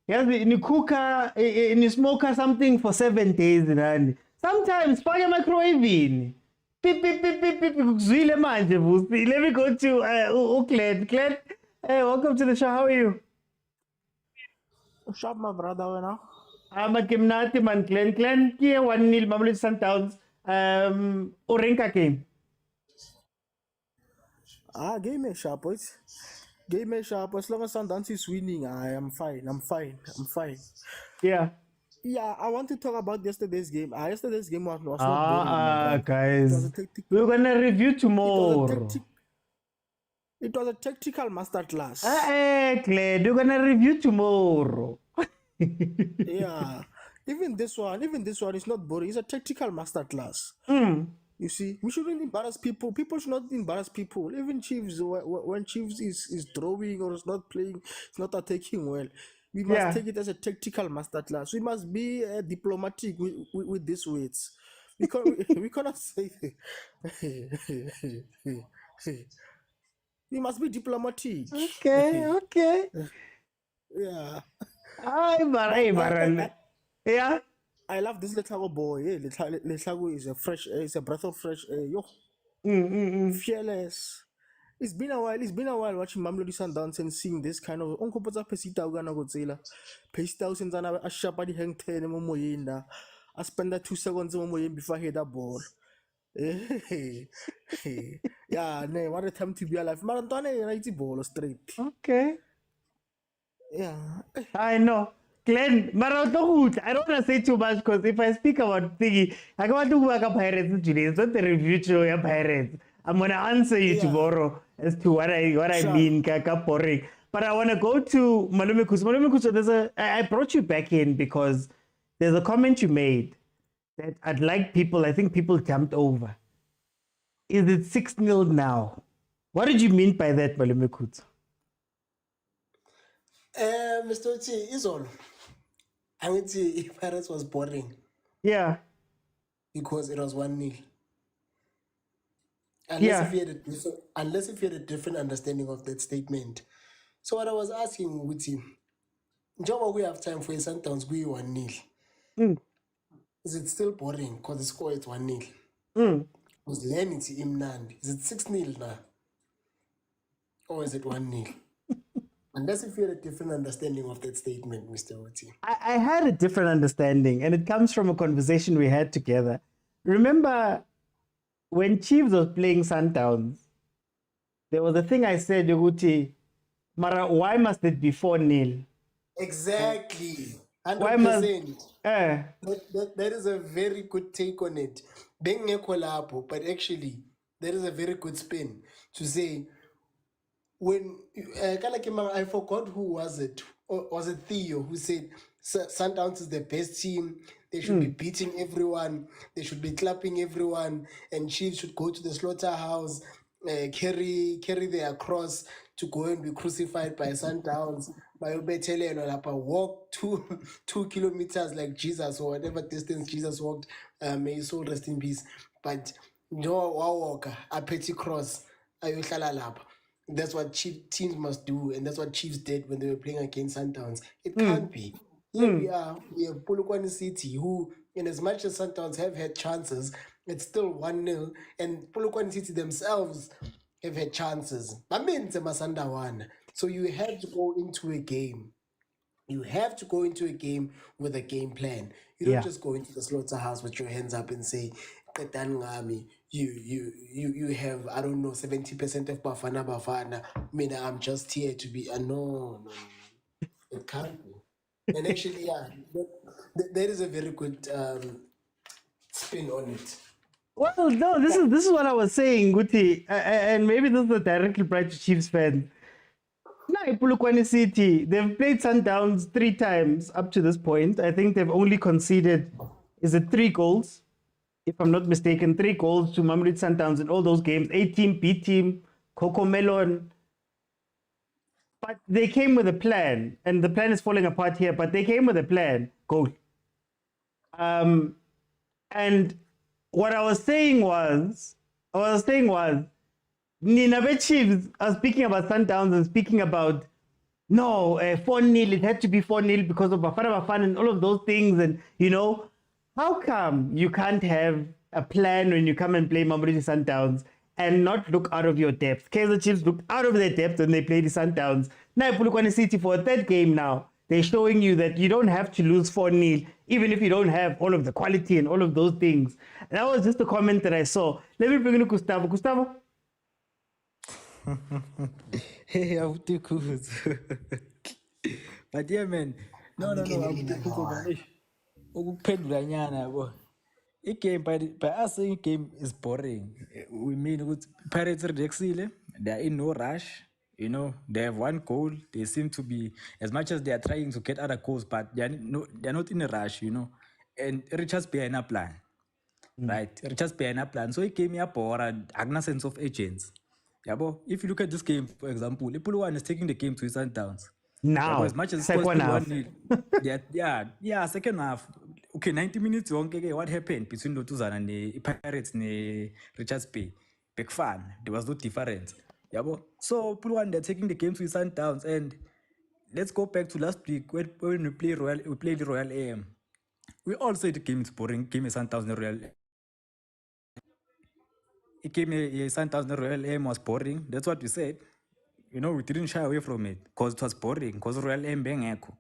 Nikuka, ni smoker something for 7 days, Nani. Sometimes fire microwave in. Pip, pip, pip, pip, pip, Zwile manje, Vusi. Let me go to Glenn. Glenn, hey, welcome to the show. How are you? What's up, my brother? Now? I'm a Gimnati man, Glenn. Glenn, here 1-0, Mamelodi Sundowns. Orenka game. Game is sharp, boys. game is sharp. As long as Sundowns is winning, I am fine. I'm fine. Yeah. Yeah, I want to talk about yesterday's game. Yesterday's game was not boring, my brother. Guys, we're gonna review tomorrow. It was a tactical masterclass. Glad we're gonna review tomorrow. Yeah, even this one is not boring. It's a tactical masterclass. You see, we shouldn't embarrass people. People should not embarrass people. Even Chiefs, when Chiefs is drawing or is not playing, it's not attacking well. We must take it as a tactical masterclass. We must be diplomatic with these words. We cannot say. We must be diplomatic. Okay. Yeah. Yeah. I love this little boy. Little is a breath of fresh air. Yo. Fearless. It's been a while watching Mamelodi Sundowns and seeing this kind of unkopotsa pesita ugana godzilla. Pesita usenzana ashapa di hang 10 momoyinda. I spend that 2 seconds momoyin before I hit that ball. Yeah, what a time to be alive. Marantone right ball straight. Okay. Yeah. I know. Glenn, I don't want to say too much because if I speak about Thingy, I want to work up Pirates today. It's not the review show of Pirates. I'm gonna answer you tomorrow as to what I mean, kaka boring. But I wanna go to Malume Kuso. Malume Kuso, I brought you back in because there's a comment you made that I think people jumped over. Is it 6-0 now? What did you mean by that, Malume Kuso? Mr. Oti, is all. I would say if Pirates was boring. Yeah. Because it was 1-0. Unless if you had a different understanding of that statement. So what I was asking Wuti, Joe, we have time for a Sundowns we 1-0. Is it still boring because the score is 1-0? Was learning to Imnand. Is it 6-0 now? Or is it 1-0? Unless if you had a different understanding of that statement, Mr. Wuti. I had a different understanding, and it comes from a conversation we had together. Remember when Chiefs was playing Sundowns, there was a thing I said, Yoguti, Mara, why must it be 4-0? Exactly. 100%. Why must that is a very good take on it. But actually, that is a very good spin to say, when I forgot who was it. Or was it Theo who said Sundowns is the best team? They should be beating everyone. They should be clapping everyone. And Chiefs should go to the slaughterhouse, carry their cross to go and be crucified by Sundowns. Walk 2 kilometers like Jesus or whatever distance Jesus walked. May his soul rest in peace. But no walker, a petty cross. That's what teams must do, and that's what Chiefs did when they were playing against Sundowns. It can't be. Here we have Polokwane City, who, in as much as Sundowns have had chances, it's still 1-0, and Polokwane City themselves have had chances. So you have to go into a game. You have to go into a game with a game plan. You don't just go into the slaughterhouse with your hands up and say, you have, I don't know, 70% of bafana. I'm just here to be no. It can't be. And actually, that is a very good spin on it. Well, no, this is what I was saying, Guti, and maybe this is a direct reply to Chiefs fans. Now, Polokwane City, they've played Sundowns 3 times up to this point. I think they've only conceded, 3 goals? If I'm not mistaken, 3 goals to Mamelodi Sundowns in all those games. A-team, B-team, Coco Melon. But they came with a plan, and the plan is falling apart here, but they came with a plan. Goal. And what I was saying was, Ninabe Chiefs are speaking about Sundowns and speaking about, 4-0, it had to be 4-0 because of Bafana and all of those things. And, how come you can't have a plan when you come and play Mamelodi Sundowns and not look out of your depth? Kaizer Chiefs looked out of their depth when they played the Sundowns. Now Polokwane City for a third game now, they're showing you that you don't have to lose 4-0 even if you don't have all of the quality and all of those things. And that was just a comment that I saw. Let me bring in Gustavo. Gustavo? Hey, awutikhuzo. But yeah, man. No, awutikhuzo, man. Ukuphendula nyana yabo. I-game by us saying game is boring. We mean ukuthi Pirates redexile, they are in no rush. You know, they have one goal. They seem to be, as much as they are trying to get other goals, but they're not in a rush, you know. And Richards behind a plan. Right? Richards behind a plan. So he came here for a sense of agents. Yabo, if you look at this game, for example, Polokwane is taking the game to his Sundowns. Now, As much as second half. 1-0. Second half. Okay, 90 minutes. Okay, what happened between the two and the Pirates and Richards Bay? Big fan. There was no difference. So, Polokwane, they're taking the game to his Sundowns. And let's go back to last week when we played the Royal AM. We all said the game is boring. Game is Sundowns and Royal. It came a Sundowns Royal Aim was boring. That's what we said. You know, we didn't shy away from it because it was boring. Because Royal Aim being echo.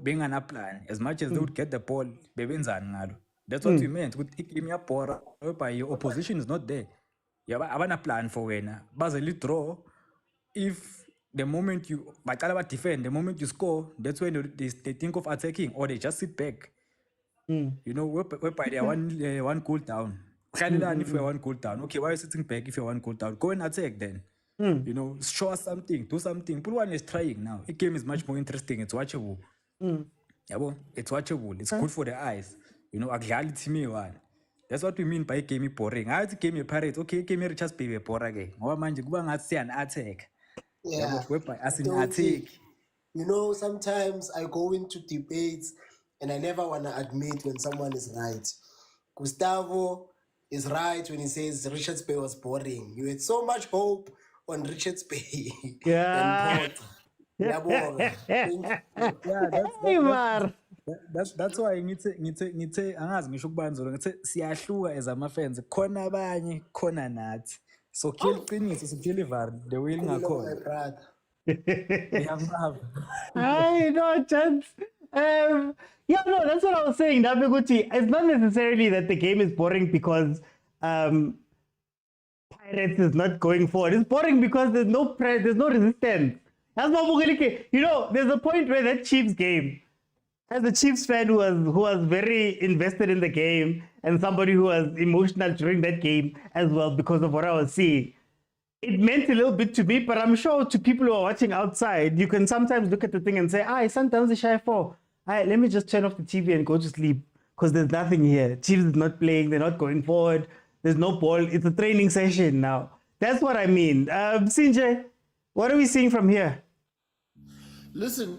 Being an plan. As much as they would get the ball, that's what we meant. It came a ball whereby your opposition is not there. I want a plan for when Basel draw. If the moment you defend, the moment you score, that's when they think of attacking or they just sit back. You know, whereby they are one goal down. If you're one goal down, okay, why are you sitting back if you're one goal down? Go and attack then. You know, show us something, do something. Polokwane is trying now. The game is much more interesting. It's watchable. It's watchable. It's good for the eyes. You know, reality me one. That's what we mean by game boring. I game Pirates, okay, game Richards baby boring. An attack. Yeah. As in Don't attack. think. You know, sometimes I go into debates and I never want to admit when someone is right. Gustavo is right when he says Richards Bay was boring. You had so much hope on Richards Bay Yeah. and Port. Yabonga. That's why ngithe angazi ngisho kubanzolo ngithe siyahluka as ama-fans khona abanye khona nathi so kuyela iqiniso sikuyela ivari the way lingakhona. My brother. I know, chance. Yeah, no, that's what I was saying. Dabeguti, it's not necessarily that the game is boring because Pirates is not going forward. It's boring because there's no resistance. That's what you know. There's a point where that Chiefs game, as a Chiefs fan who was very invested in the game and somebody who was emotional during that game as well because of what I was seeing. It meant a little bit to me, but I'm sure to people who are watching outside, you can sometimes look at the thing and say, sometimes it's shy 4. Let me just turn off the TV and go to sleep because there's nothing here. Chiefs is not playing. They're not going forward. There's no ball. It's a training session now. That's what I mean. Sinjay, what are we seeing from here? Listen,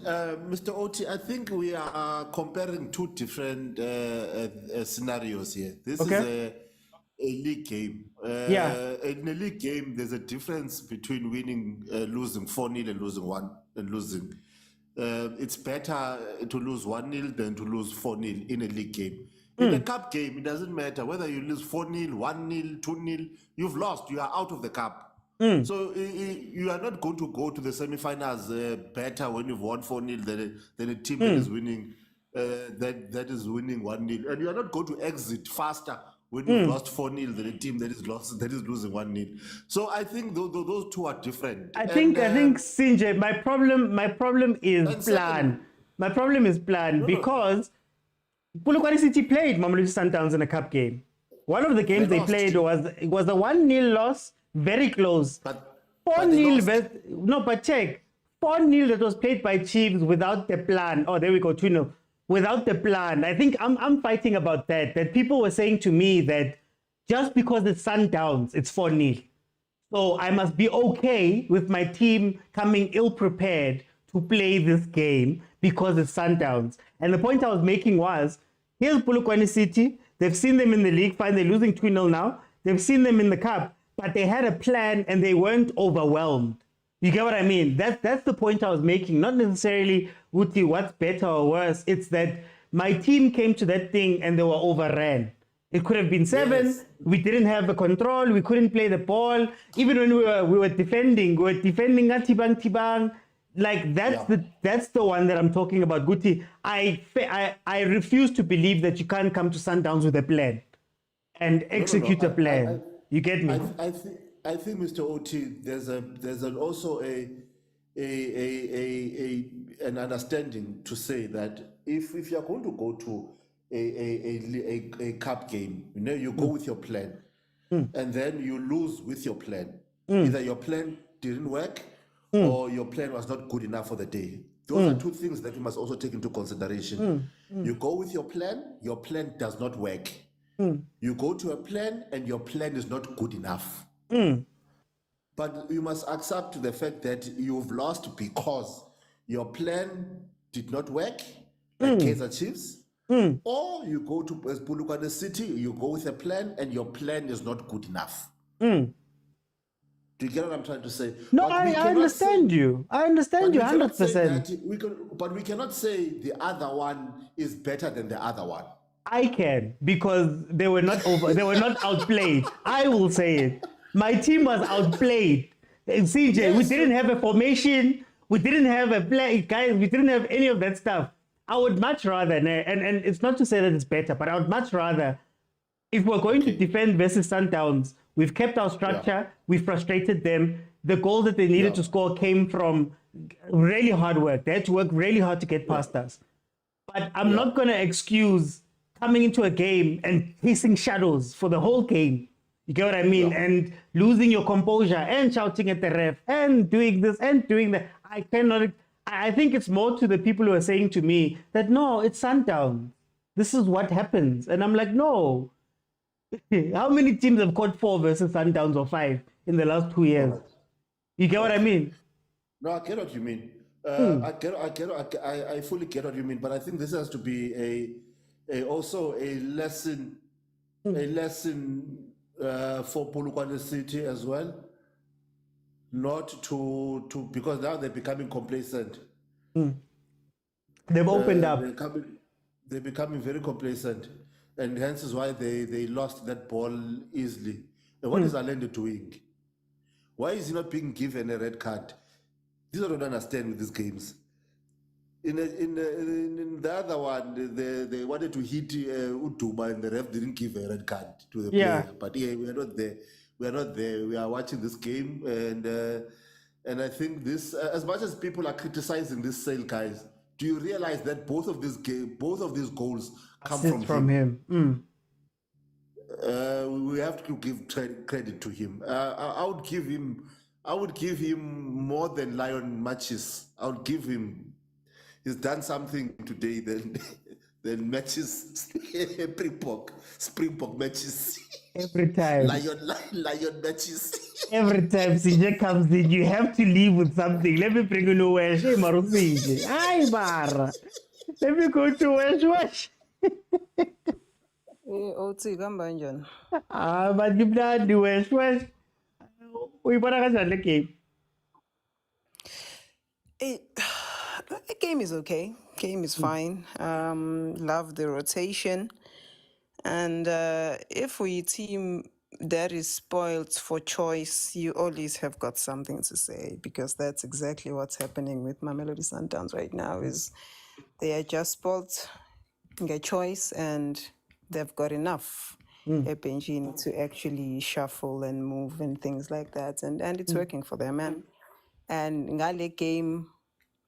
Mr. Oti, I think we are comparing two different scenarios here. This is a league game. In a league game, there's a difference between losing 4-0 and losing. It's better to lose 1-0 than to lose 4-0 in a league game. In a cup game, it doesn't matter whether you lose 4-0, 1-0, 2-0. You've lost. You are out of the cup. So you are not going to go to the semi-finals better when you've won 4-0 than a team that is winning that is winning 1-0, and you are not going to exit faster when you've lost 4-0 than a team that is losing 1-0. So I think those two are different. I think Sinjay, my problem is plan. My problem is plan because Polokwane City played Mamelodi Sundowns in a cup game. One of the games they played was a 1-0 loss. Very close. But 4-0. No, but check. 4-0 that was played by Chiefs without the plan. Oh, there we go. 2-0. Without the plan. I think I'm fighting about that. That people were saying to me that just because it's Sundowns, it's 4-0. So I must be okay with my team coming ill-prepared to play this game because it's Sundowns. And the point I was making was, here's Polokwane City. They've seen them in the league. Fine, they're losing 2-0 now. They've seen them in the cup. But they had a plan and they weren't overwhelmed. You get what I mean? That's the point I was making. Not necessarily, Uti, what's better or worse. It's that my team came to that thing and they were overran. It could have been 7. Yes. We didn't have the control. We couldn't play the ball. Even when we were defending Tibang. Like that's the one that I'm talking about, Guti. I refuse to believe that you can't come to Sundowns with a plan and execute a plan. You get me? I think, Mr. Oti, there's also a an understanding to say that if you're going to go to a cup game, you go with your plan, and then you lose with your plan. Either your plan didn't work, or your plan was not good enough for the day. Those are two things that you must also take into consideration. You go with your plan does not work. You go to a plan and your plan is not good enough. But you must accept the fact that you've lost because your plan did not work, like Kaizer Chiefs, or you go to Polokwane City, you go with a plan and your plan is not good enough. Do you get what I'm trying to say? No, I understand you. I understand you 100%. But we cannot say the other one is better than the other one. I can, because they were not outplayed. I will say it. My team was outplayed. CJ, we didn't have a formation. We didn't have a play, guys. We didn't have any of that stuff. I would much rather, and it's not to say that it's better, but I would much rather, if we're going to defend versus Sundowns, we've kept our structure, we've frustrated them. The goals that they needed to score came from really hard work. They had to work really hard to get past us. But I'm not going to excuse coming into a game and chasing shadows for the whole game. You get what I mean? And losing your composure and shouting at the ref and doing this and doing that. I cannot. I think it's more to the people who are saying to me that, no, it's Sundowns. This is what happens. And I'm like, no. How many teams have caught 4 versus Sundowns or 5 in the last 2 years? You get what I mean? No, I get what you mean. I fully get what you mean. But I think this has to be also a lesson for Polokwane City as well. Not to because now they're becoming complacent. They've opened up. They're becoming very complacent, and hence is why they lost that ball easily. And what is Allende doing? Why is he not being given a red card? This I don't understand with these games. In the other one, they wanted to hit Uduma, and the ref didn't give a red card to the player. But we are not there. We are not there. We are watching this game, and I think this, as much as people are criticizing this sale, guys, do you realize that both of these goals come from him? We have to give credit to him. I would give him more than Lion matches. I would give him. He's done something today than matches. Springbok matches. Every time. Lion matches. Every time CJ comes in, you have to leave with something. Let me bring you to Wesh. Ay, Mara. Let me go to Wesh. Othi kamba njani? But ngimnandi Wesh. Uyibona kanjani le game? The game is okay. Game is fine. Love the rotation. And if we team that is spoiled for choice, you always have got something to say, because that's exactly what's happening with Mamelodi Sundowns right now. Is they are just spoiled get choice, and they've got enough benching to actually shuffle and move and things like that, and it's working for them. And ngale game,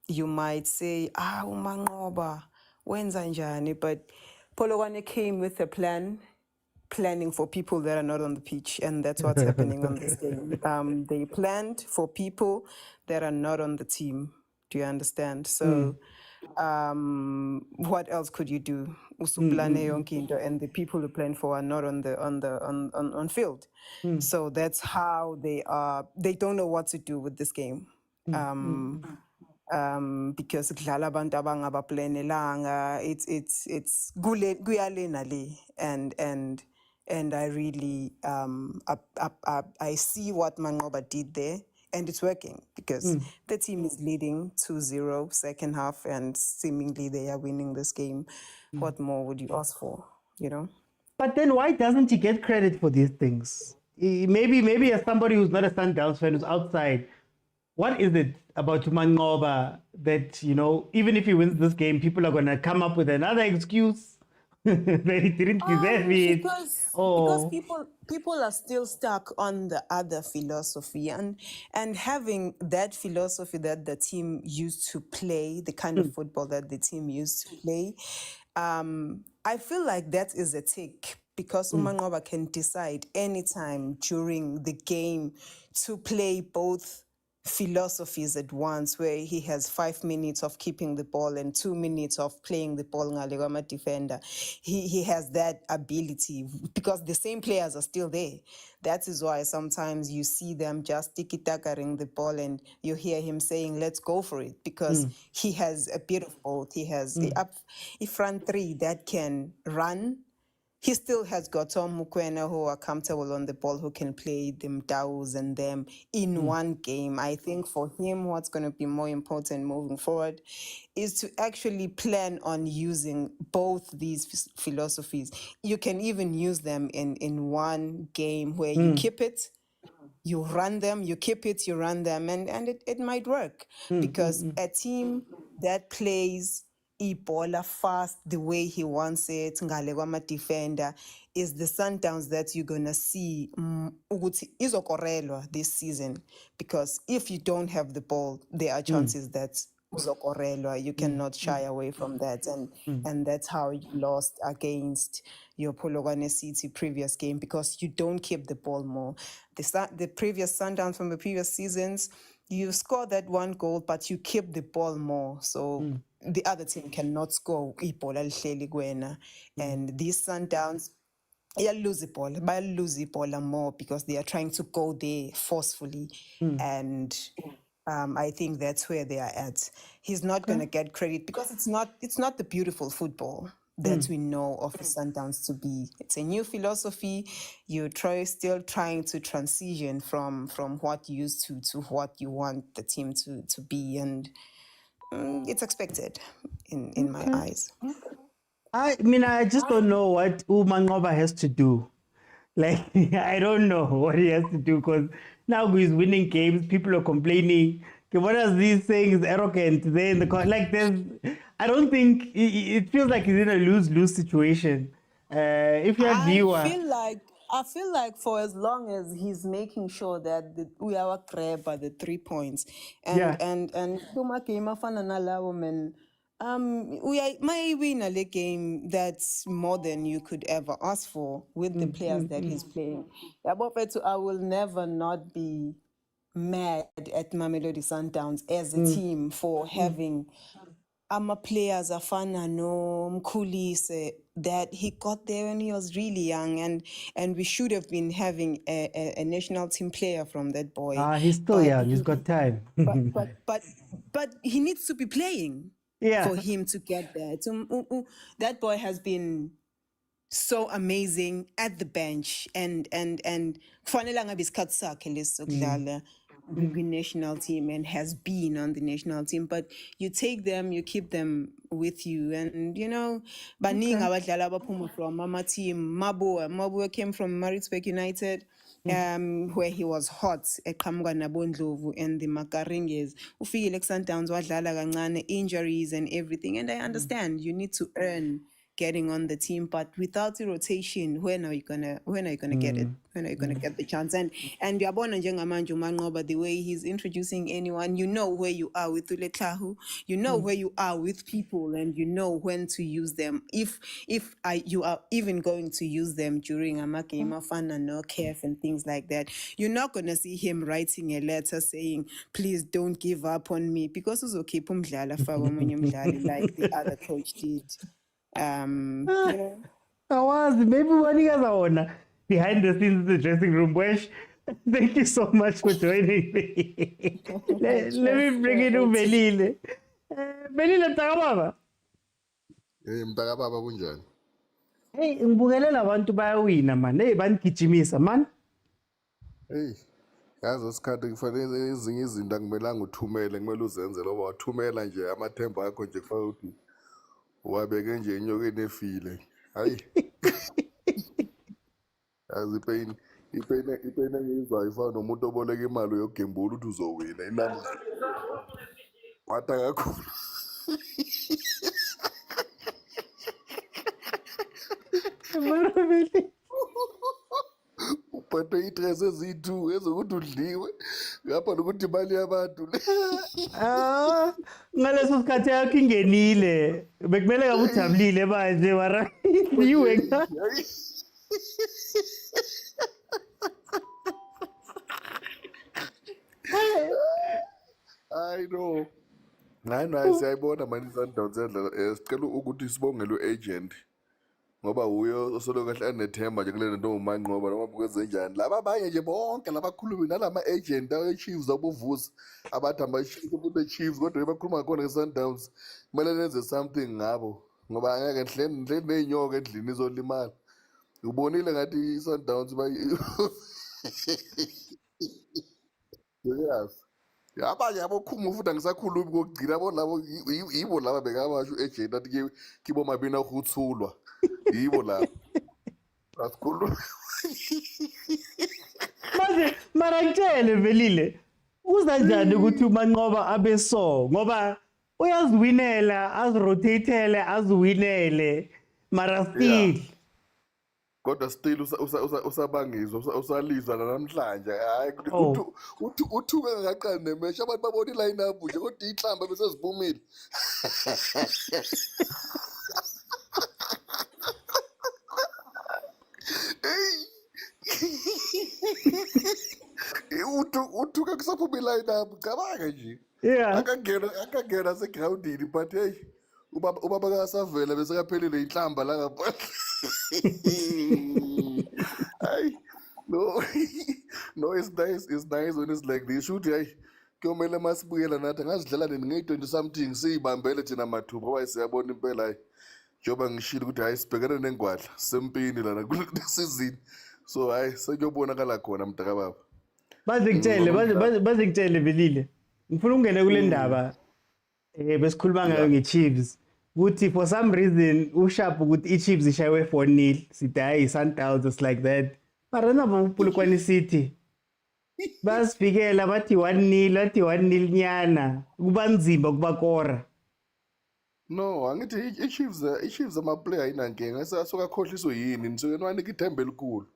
you might say, umanqoba wenza njani, but Polokwane came with a planning for people that are not on the pitch, and that's what's happening on this game. They planned for people that are not on the team. Do you understand? So, what else could you do? Usuplane yonke into, and the people you plan for are not on field. So that's how they are. They don't know what to do with this game. Because kudlala abantu abangabaplanelanga, it's kuyalena le, and I really I see what Manqoba did there, and it's working, because the team is leading 2-0 second half, and seemingly they are winning this game. What more would you ask for, you know? But then why doesn't he get credit for these things? Maybe as somebody who's not a Sundowns fan, who's outside, what is it about Manqoba that, you know, even if he wins this game, people are going to come up with another excuse They didn't deserve it. Because Oh. people are still stuck on the other philosophy, and having that philosophy that the team used to play, the kind of football that the team used to play, I feel like that is a tick, because Umanqoba can decide anytime during the game to play both philosophies at once, where he has 5 minutes of keeping the ball and 2 minutes of playing the ball ngale kwama defender. He has that ability because the same players are still there. That is why sometimes you see them just tiki-takaring the ball and you hear him saying, let's go for it, because he has a bit of both. He has a front three that can run. He still has got Tom Mokwena who are comfortable on the ball, who can play them Daws and them in one game. I think for him, what's going to be more important moving forward is to actually plan on using both these philosophies. You can even use them in one game where you keep it, you run them, you keep it, you run them, and it might work. Because a team that plays Ebola fast the way he wants it, ngale kwama defender, is the Sundowns that you're gonna see ukuthi izokorelwa this season. Because if you don't have the ball, there are chances that uzokorelwa. You cannot shy away from that, and that's how you lost against your Polokwane City previous game, because you don't keep the ball more. The previous Sundowns from the previous seasons, you score that one goal, but you keep the ball more. So the other team cannot score ibhola lihleli kuwena. And these Sundowns, they'll lose the ball more because they are trying to go there forcefully. And I think that's where they are at. He's not going to get credit because it's not the beautiful football that we know of the Sundowns to be. It's a new philosophy. You're still trying to transition from what you used to what you want the team to be, and it's expected in my eyes. I mean, I just don't know what Umanqoba has to do. Like, I don't know what he has to do, because now he's winning games, people are complaining. Okay, what are these things arrogant there in the like? I don't think it feels like he's in a lose-lose situation. If you had viewer, I feel like for as long as he's making sure that we are grab by the 3 points, and Tuma came afana nalawo man. We might win a game that's more than you could ever ask for with the players that he's playing. I will never not be mad at Mamelodi Sundowns as a team for having players afana no Mkhulise that he got there when he was really young, and we should have been having a national team player from that boy. he's still young, he's got time. but he needs to be playing for him to get there. That boy has been so amazing at the bench, and kufanele angabe isikhathi sakhe lesokudlala the national team and has been on the national team. But you take them, you keep them with you, and baningi abadlali abaphuma from mama team. Mabua came from Maritzburg United, where he was hot eqhamuka nabondlovu and the Makaringes. Ufikile ku-Sundowns wadlala kancane, injuries and everything, and I understand you need to earn getting on the team, but without the rotation, when are you gonna get it? When are you gonna get the chance? And Yabona njengamanje uManqoba, the way he's introducing anyone, you know where you are with Uletlahu, you know where you are with people, and you know when to use them. If you are even going to use them during a game of fun and no CAF and things like that, you're not gonna see him writing a letter saying, please don't give up on me, because it's okay like the other coach did. Maybe one year behind the scenes of the dressing room. Wesh, thank you so much for joining me. let me bring in Belile. Belile mtakababa. Mtakababa kunjani? Hey, ngibukelela abantu bayawina man. Hey, banigijimisa man. Hey, yazi isikhathi kufanele ezinye izinto akumelanga uthumele, kumele uzenze loba wathumela nje amathemba akho nje kufanele ukuthi wabeke nje inyokeni efile. Hayi. Yazi ipeni engiyizwayo ifana nomuntu oboleka imali uyogembula ukuthi uzowina inani. Mata kakhulu. uphathwe i-dress eziyi-2 ezokuthi udliwe ngapha nokuthi imali yabantu ngaleso sikhathi yakho ingenile bekumele ngabe ujabulile manje mara idliwe hayi no hayi siyayibona manje i-Sundowns yadlala sicela ukuthi sibongele u-agent ngoba uyo osolo kahle anethemba nje kule nto umanqoba noma kwenze njani laba abanye nje bonke labakhulumi nalama-agent awe-Chiefs abuvusa abathi ama-Chiefs ukuthi Chiefs kodwa bakhuluma ngakhona nge-Sundowns kumele nenze something ngabo ngoba angeke ngihleli ney'nyoka endlini izolimala ubonile ngathi i-Sundowns yes abanye abokhuma futhi angisakhulumi kokugcina labo yibo laba bekabasho u-agent athi kibo mabina ukuthulwa yibo labo asikhulumi manje mara ngitshele velile uza njani ukuthi umanqoba abe so ngoba uyaziwinela azirotatele aziwinele mara still kodwa still usabangizwa usalizwa namhlanje hayi uthuke ngaqali nemesha abantu babona iline up nje kodwa ihlamba bese ziphumile uthuke kusaphuma iline up cabanga nje akangena segrawundini but hey ubaba kasavela bese kaphelile inhlamba la ngaphandle hayi no it's nice when it's like this shoot hayi kuyomele masibuyela nathi angazidlala ngeyi-20 something siyibambele thina mathuba ngoba siyabona impela hayi njengoba ngishilo ukuthi hayi sibhekane nengwadla sempini lana kulesizini so hayi sekuyobonakala khona mntakababa baze ngitshele velile ngifuna ukungena kule ndaba besikhuluma ngayo nge-Chiefs ukuthi for some reason usharp ukuthi i-Chiefs ishaywe 4-0 sithi hayi i-Sundowns it's like that mara nabo Polokwane City basifikela bathi 1-0 nyana kuba nzima kubakora no angithi i-Chiefs ama-player ayinankinga asokakhohliswe yini nisuke niwanika ithemba elikhulu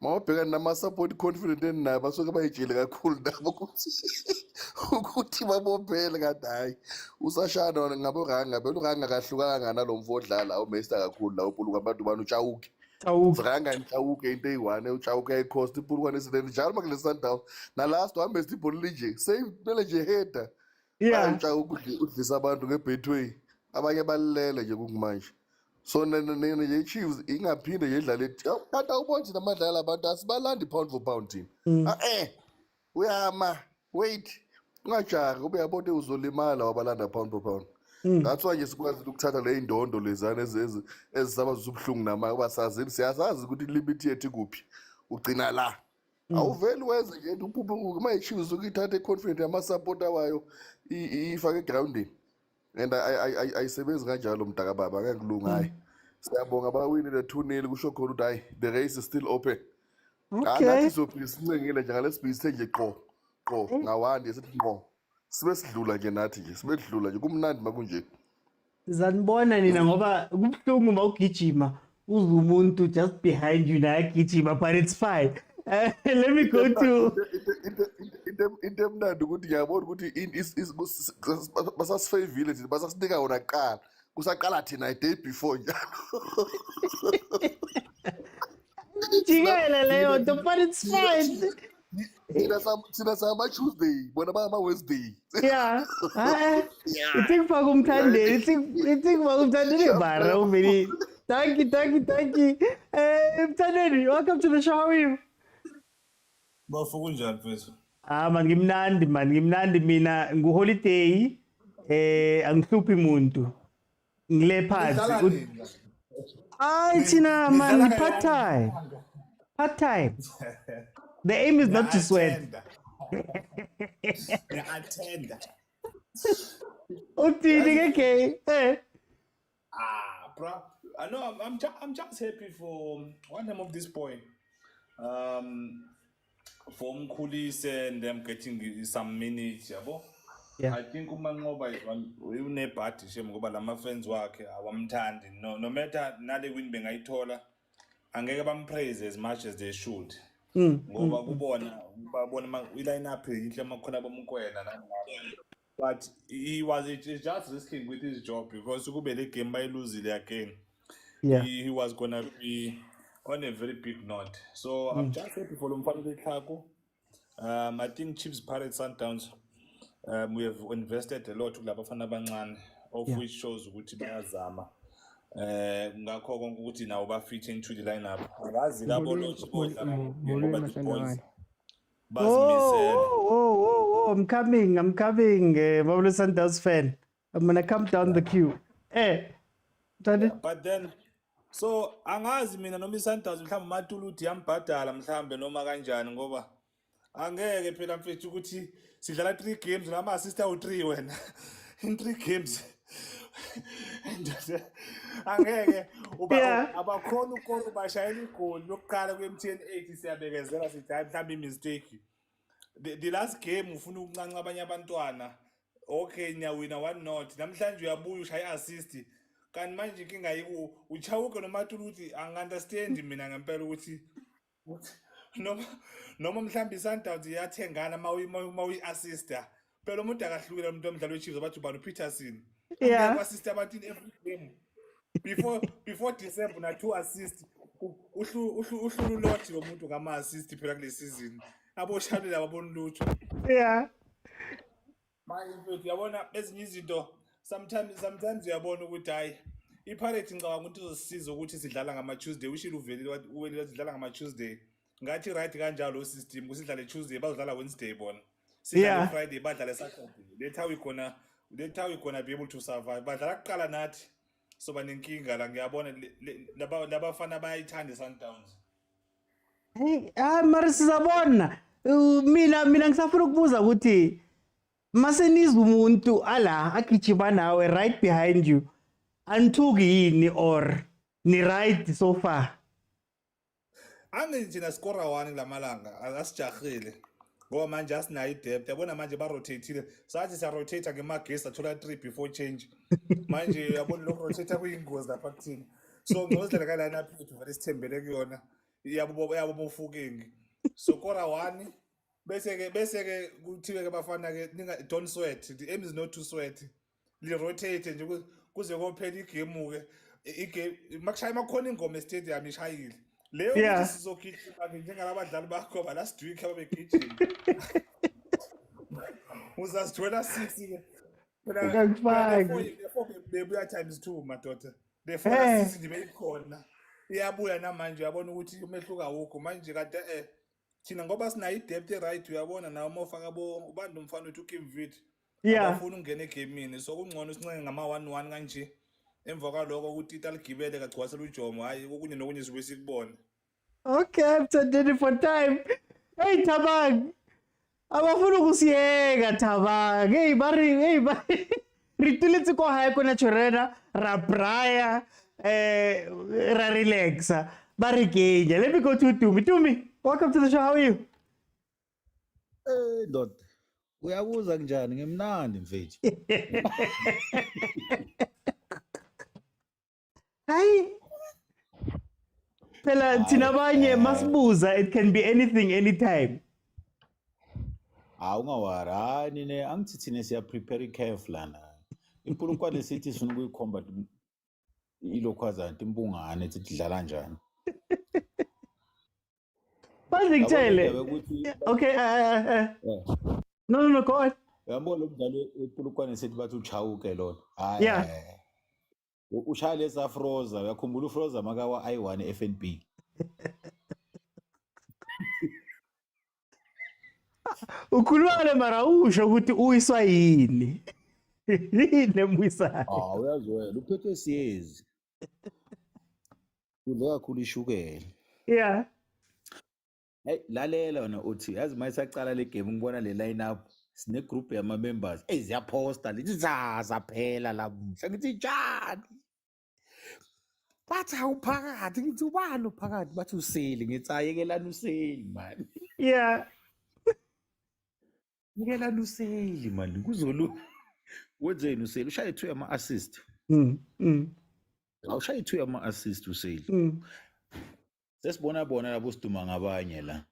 mawabhekani nama-support confident enabo asuke bayitshile kakhulu nabo ukuthi babophele kanti hhayi usashana ngaboranga phela uranga kahlukanga nalo mfo odlala umester kakhulu la uPolokwane abantu bani utshawuke ziranga nitshawuke into eyi-1 utshawuke yayikhosta iPolokwane City njalo makule Sundowns nalast wambesta ibhola linje seyimele nje heda utshawuke udlisa abantu ngebetway abanye balilele nje kumanje so nje i-Chiefs ingaphinde nje idlale kanti awuboni thina amadlala abantu asibalandi pound for pound thina uyama wait ungajahi ube yabona uzolimala wabalanda pound for pound that's why nje sikwazi ukuthatha le indondo lezana ezisabaza ubuhlungu nama ngoba siyasazi ukuthi ilimit yethu ikuphi ugcina la awuveli wenze nje uma i-Chiefs ukuyithatha i-confident yama-supporter wayo ifake egrawundini and ayisebenzi kanjalo mntakababa angeke kulunga hayi siyabonga bawinile 2-0 kusho khona ukuthi hayi the race is still open nathi sophinde sincengile nje ngalesibhisi nje qo ngawandi sithi qo sibe sidlula nje nathi nje sibe sidlula nje kumnandi makunje sizanibona nina ngoba kubuhlungu uma ugijima uze umuntu just behind you naye agijima but it's fine let me go to into emnandi ukuthi ngiyabona ukuthi basasifeyivile thina basasinika wona kuqala kusaqala thina day before njalo jikele leyo nto but it's fine thina sama-Tuesday bona bayama-Wednesday itikufaka umthandeni itikufaka umthandeni bara uveli thank you mthandeni welcome to the show. How are you? Bafu kunjani mfethu? Man ngimnandi mina nguholiday angihluphi umuntu ngile phansi thina man part time the aim is not to sweat Attender. uthini ke Bro, I know I'm just happy for one time of this point. For Mkhulise and them getting some minutes, yabo. Yeah. I think umanqoba unebhadi shem ngoba lama-fans wakhe awamthandi. No matter nale win bengayithola, angeke bampraise as much as they should. Ngoba kubona babona i-lineup inhle amakhona bomkwena nangabo. But it's just risking with his job because kube le game bayiluzile again. Yeah. He was gonna be on a very big note. So I'm just happy for Lumfano Tlaku. I think Chiefs, Pirates, Sundowns, we have invested a lot to Bafana Bangan, of which shows ukuthi bayazama. Ngakho konke ukuthi nawo bafit into the lineup. Akazi labo lotshi bodlala ngoba the boys Oh, I'm coming, Mamelodi Sundowns fan. I'm gonna come down the queue. But then, so angazi mina noma iSundowns mhlawumbe uMatuluti yambhadala mhlawumbe noma kanjani ngoba angeke phela mfethu ukuthi sidlala 3 games nama assist awu3 wena in 3 games. Angeke abakhona ukoro bashayela igoli lokuqala kweMTN 8 siyabekezela sithi hayi mhlawumbe imistake. The last game ufuna ukuncanca abanye abantwana. Okay, nyawina 1-0. Namhlanje uyabuya ushaya assist. Kanti manje inkinga yiku uchawuke noMatuluti angunderstand mina ngempela ukuthi noma mhlawumbe iSundowns iyathengana mawi assista. Phela umuntu akahlukile umuntu omdlalo weChiefs abathi ubani uPeterson. Angeke assist abantu in every game. Before December na 2 assists. Uhlulu lot lomuntu ngama assist phela kule season. Aboshalela babona lutho. Manje mfethu yabona ezinye izinto sometimes uyabona ukuthi hayi iPirates ngicabanga ukuthi uzosisiza ukuthi sidlala ngama Tuesday ushilo uvelile sidlala ngama Tuesday ngathi right kanjalo system kusidlala Tuesday bazodlala Wednesday bona sidlala Friday badlala Saturday. That's how we gonna be able to survive. Badlala kuqala nathi so banenkinga la ngiyabona labafana bayayithanda iSundowns. Hey, mara sizabona. Mina ngisafuna ukubuza ukuthi masenizwa umuntu ala agijima nawe right behind you anthuki yini or ni right so far? Angithi na score 1 lamalanga asijahile ngoba manje asinayo idepth yabona manje ba rotateile sathi siya rotate ngemagesi athola 3 before change manje yabona lo rotate kuyingozi lapha kuthina so ngizodlela ka line up yethu vele sithembele kuyona yabo bofukingi so score 1 bese ke kuthiwe ke bafana ke ninga don't sweat, the aim is not to sweat, li rotate nje kuze kophela igame ke igame makushaya makhona ingoma estadium ishayile leyo ukuthi sizogijima ke njengalabadlali bakho ba last week ababegijima uzasithola 6 ke bebuya times 2 madoda the 4 assist nje beyikhona iyabuya namanje uyabona ukuthi umehluka wukho manje kade thina ngoba sinayo idepth right uyabona nawo mofaka ubanda umfana wethu uKimvit abafuna ungena egamini so kungcono sincenge ngama 1-1 kanje emva kwaloko ukuthi italigibele kagcwasela uJomo hayi okunye nokunye sibe sikubona. Okay, I'm ready for time. Hey Thabang, abafuna ukusiyeka Thabang. Hey bari re tuletse ko hae kona Chorena ra braya ra relaxa bari kenya. Let me go to Tumi. Welcome to the show. How are you? Ndoda uyabuza kanjani ngemnandi mfethu. Hayi phela thina abanye masibuza, it can be anything anytime. Ungawarani ne angithi thina siya prepare CAF lana. Impulukwane City sifuna ukuyikhomba ilokhwazana imbungane ethi sidlala kanjani. Okay, no, go on. Uyabona lo mdlalo impulukwane City bathi uchawuke lona. Hayi. Ushaya lesa Froza, uyakhumbula uFroza makawa i1 FNB. Ukhulumane mara usho ukuthi uyiswa yini. Nembuyisayo. Uyazi wena uphethwe siyezi. Udla kakhulu ishukela. Hey lalela wena uthi yazi mayisaqala le game ngibona le lineup sine group yama members eziyaposta lithi zaphela la mhla ngithi njani. Bathi awuphakathi ngithi ubani uphakathi bathi useli ngithi ayekelana useli man. Ngela Luseli manje kuzolu. Wenzeni useli ushaye 2 ama-assist. Awushaye 2 ama-assist useli. Sesibona bona labo siduma ngabanye la.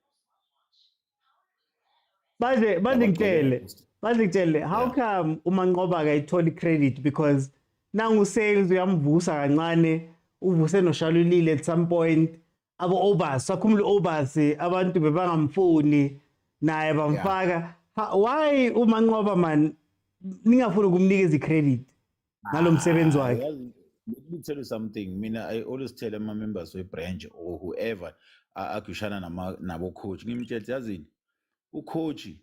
Ngitshele, how come uManqoba akayitholi credit? Because nangu sales uyamvusa kancane, uvuse noShalulile at some point, abo Obas, sakhumula Obas, abantu bebangamfuni naye bamfaka. Why uManqoba man ningafuni ukumnikeza credit ngalo msebenzi wakhe? Let me tell you something. Mina, I always tell my members of branch or whoever akushana nabo coach. Ngimtshela yazini, ucoach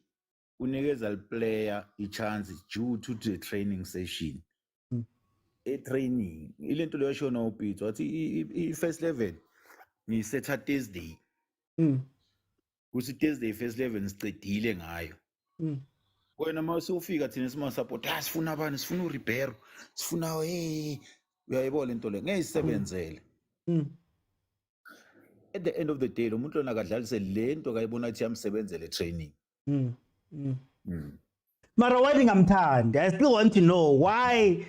unikeza player i-chance due to the training session. Training ilento leyo yasho no Pitso wathi i-first 11 ni Saturday. Kuthi Thursday first 11 sicedile ngayo. Wena mase ufika thina sima support sifuna abani sifuna uRibeiro sifuna uyayibona into le ngeyisebenzele. At the end of the day lo muntu lona akadlalise lento kayibona ukuthi yamsebenzele training. Mara why ngingamthandi? I still want to know why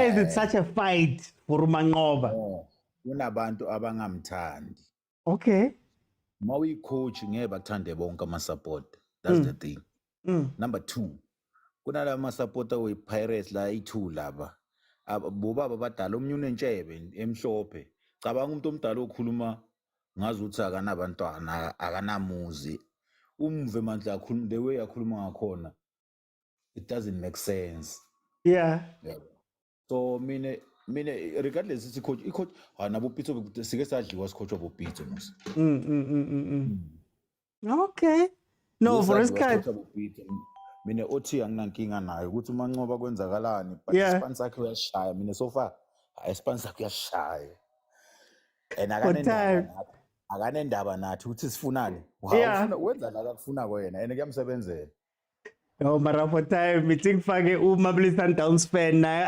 is it such a fight for uManqoba? Kunabantu abangamthandi. Okay. Mawi coach ngeke bakuthande bonke ama support. That's the thing. Number 2. Kunala ama supporter we Pirates la i2 laba. Bobaba badala omnye unentshebe emhlophe. Cabanga umuntu omdala okhuluma ngazi ukuthi akanabantwana, akanamuzi. Umve manje akhuluma the way akhuluma ngakhona. It doesn't make sense. Yeah. So mina regardless it's coach nabo Pitso sike sadliwa coach wabo Pitso mos. Okay. No, for isikhathi mina othi anginankinga nayo ukuthi uManqoba kwenzakalani but ispan sakhe uyashaya mina so far ispan sakhe uyashaya. And akanendaba nathi ukuthi sifunani. Ufuna wenza la akufuna wena and kuyamsebenzela. No, mara for time meeting fake uMamelodi Sundowns fan naye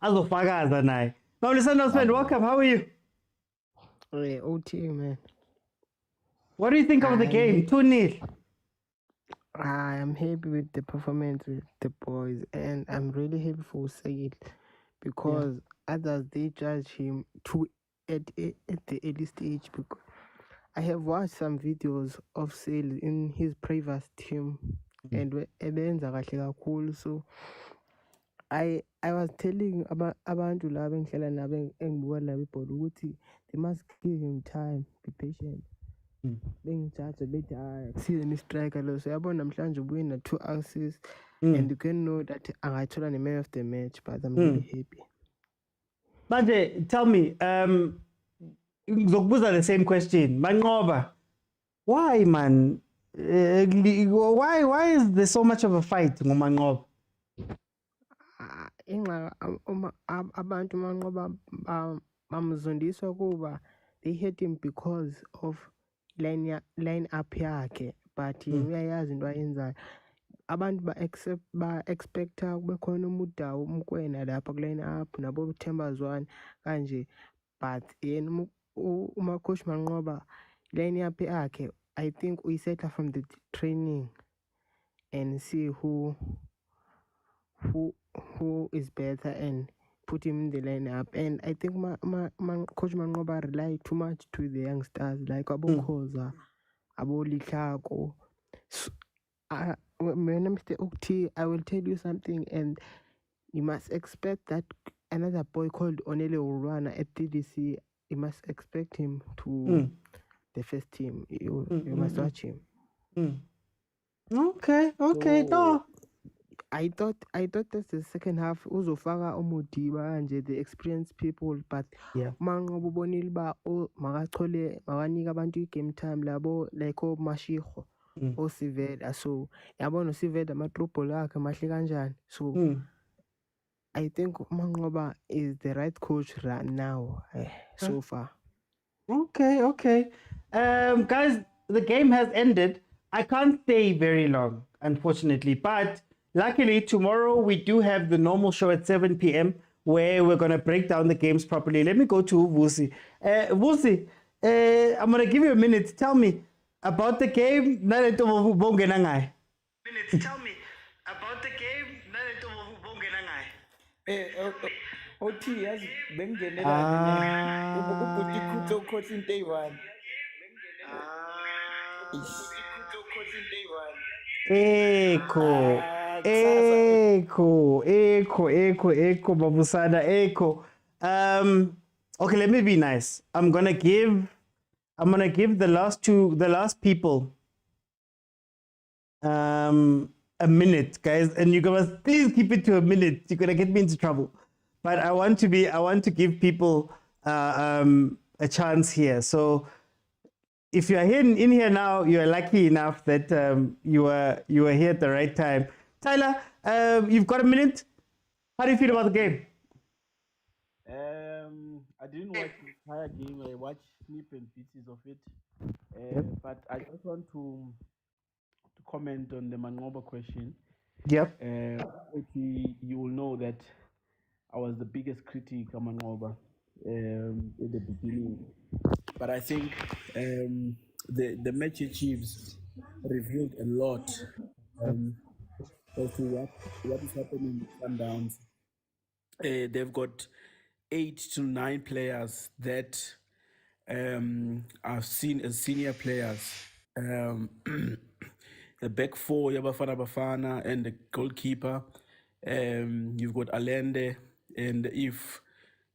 azofakaza naye. Mamelodi Sundowns fan, welcome. How are you? Yeah, OT man. What do you think of the game? 2-0. I am happy with the performance with the boys, and I'm really happy for Said because others they judge him at the early stage. Because I have watched some videos of Sale in his previous team, and cool. So I was telling abantu laba engihlala nabo engibuka labo ibhola ukuthi they must give him time, be patient. Bengijaja bethi akusiyena striker lo uyabona namhlanje ubuye 2 assists and you can know that angathola ne man of the match, but I'm really happy. Manje tell me ngizokubuza the same question. Manqoba, why man why is there so much of a fight ngoManqoba? Inxa abantu Manqoba bamzondiswa kuba they hate him because of line up yakhe, but uyayazi into ayenzayo. Abantu ba-expecta kube khona umudawo mokwena lapha ku-line up nabo Thembazwane kanje, but yena umacoach Manqoba line up yakhe I think we settle from the training and see who is better and put him in the lineup. And I think coach Manqoba rely too much to the youngsters like abo khoza, abo lihlako. When Mr. Ukti, I will tell you something, and you must expect that another boy called Onele Urwana at TDC, you must expect him to the first team. You must watch him. Okay. No. I thought that's the second half. Uzofaka Omudiba and the experienced people, but Manqoba ubonile ba makachole makanika abantu game time labo like Mashiko o Siveda. So yabona Siveda amatropo lakhe mahle kanjani. So I think Manqoba is the right coach right now so far. Okay. Guys, the game has ended. I can't stay very long, unfortunately, but luckily tomorrow we do have the normal show at 7 p.m. where we're going to break down the games properly. Let me go to Vusi. Vusi, I'm going to give you a minute. Tell me about the game. OT yazi bengingenelani ne ubhuti Khutso coach into eyi-1. Echo, Kusasa echo, Babusada, echo. Okay, let me be nice. I'm gonna give the last people, a minute, guys, and you guys please keep it to a minute. You're gonna get me into trouble, but I want to give people a chance here. So if you are in here now, you are lucky enough that you were here at the right time. Tyler, you've got a minute. How do you feel about the game? I didn't watch the entire game. I watched snip and pieces of it. But I just want to comment on the Mangoba question. Yep. You will know that I was the biggest critic of Mangoba in the beginning. But I think the match Chiefs revealed a lot as to what is happening in Sundowns. They've got 8 to 9 players that are seen as senior players. The back four, Bafana, and the goalkeeper. You've got Allende, and if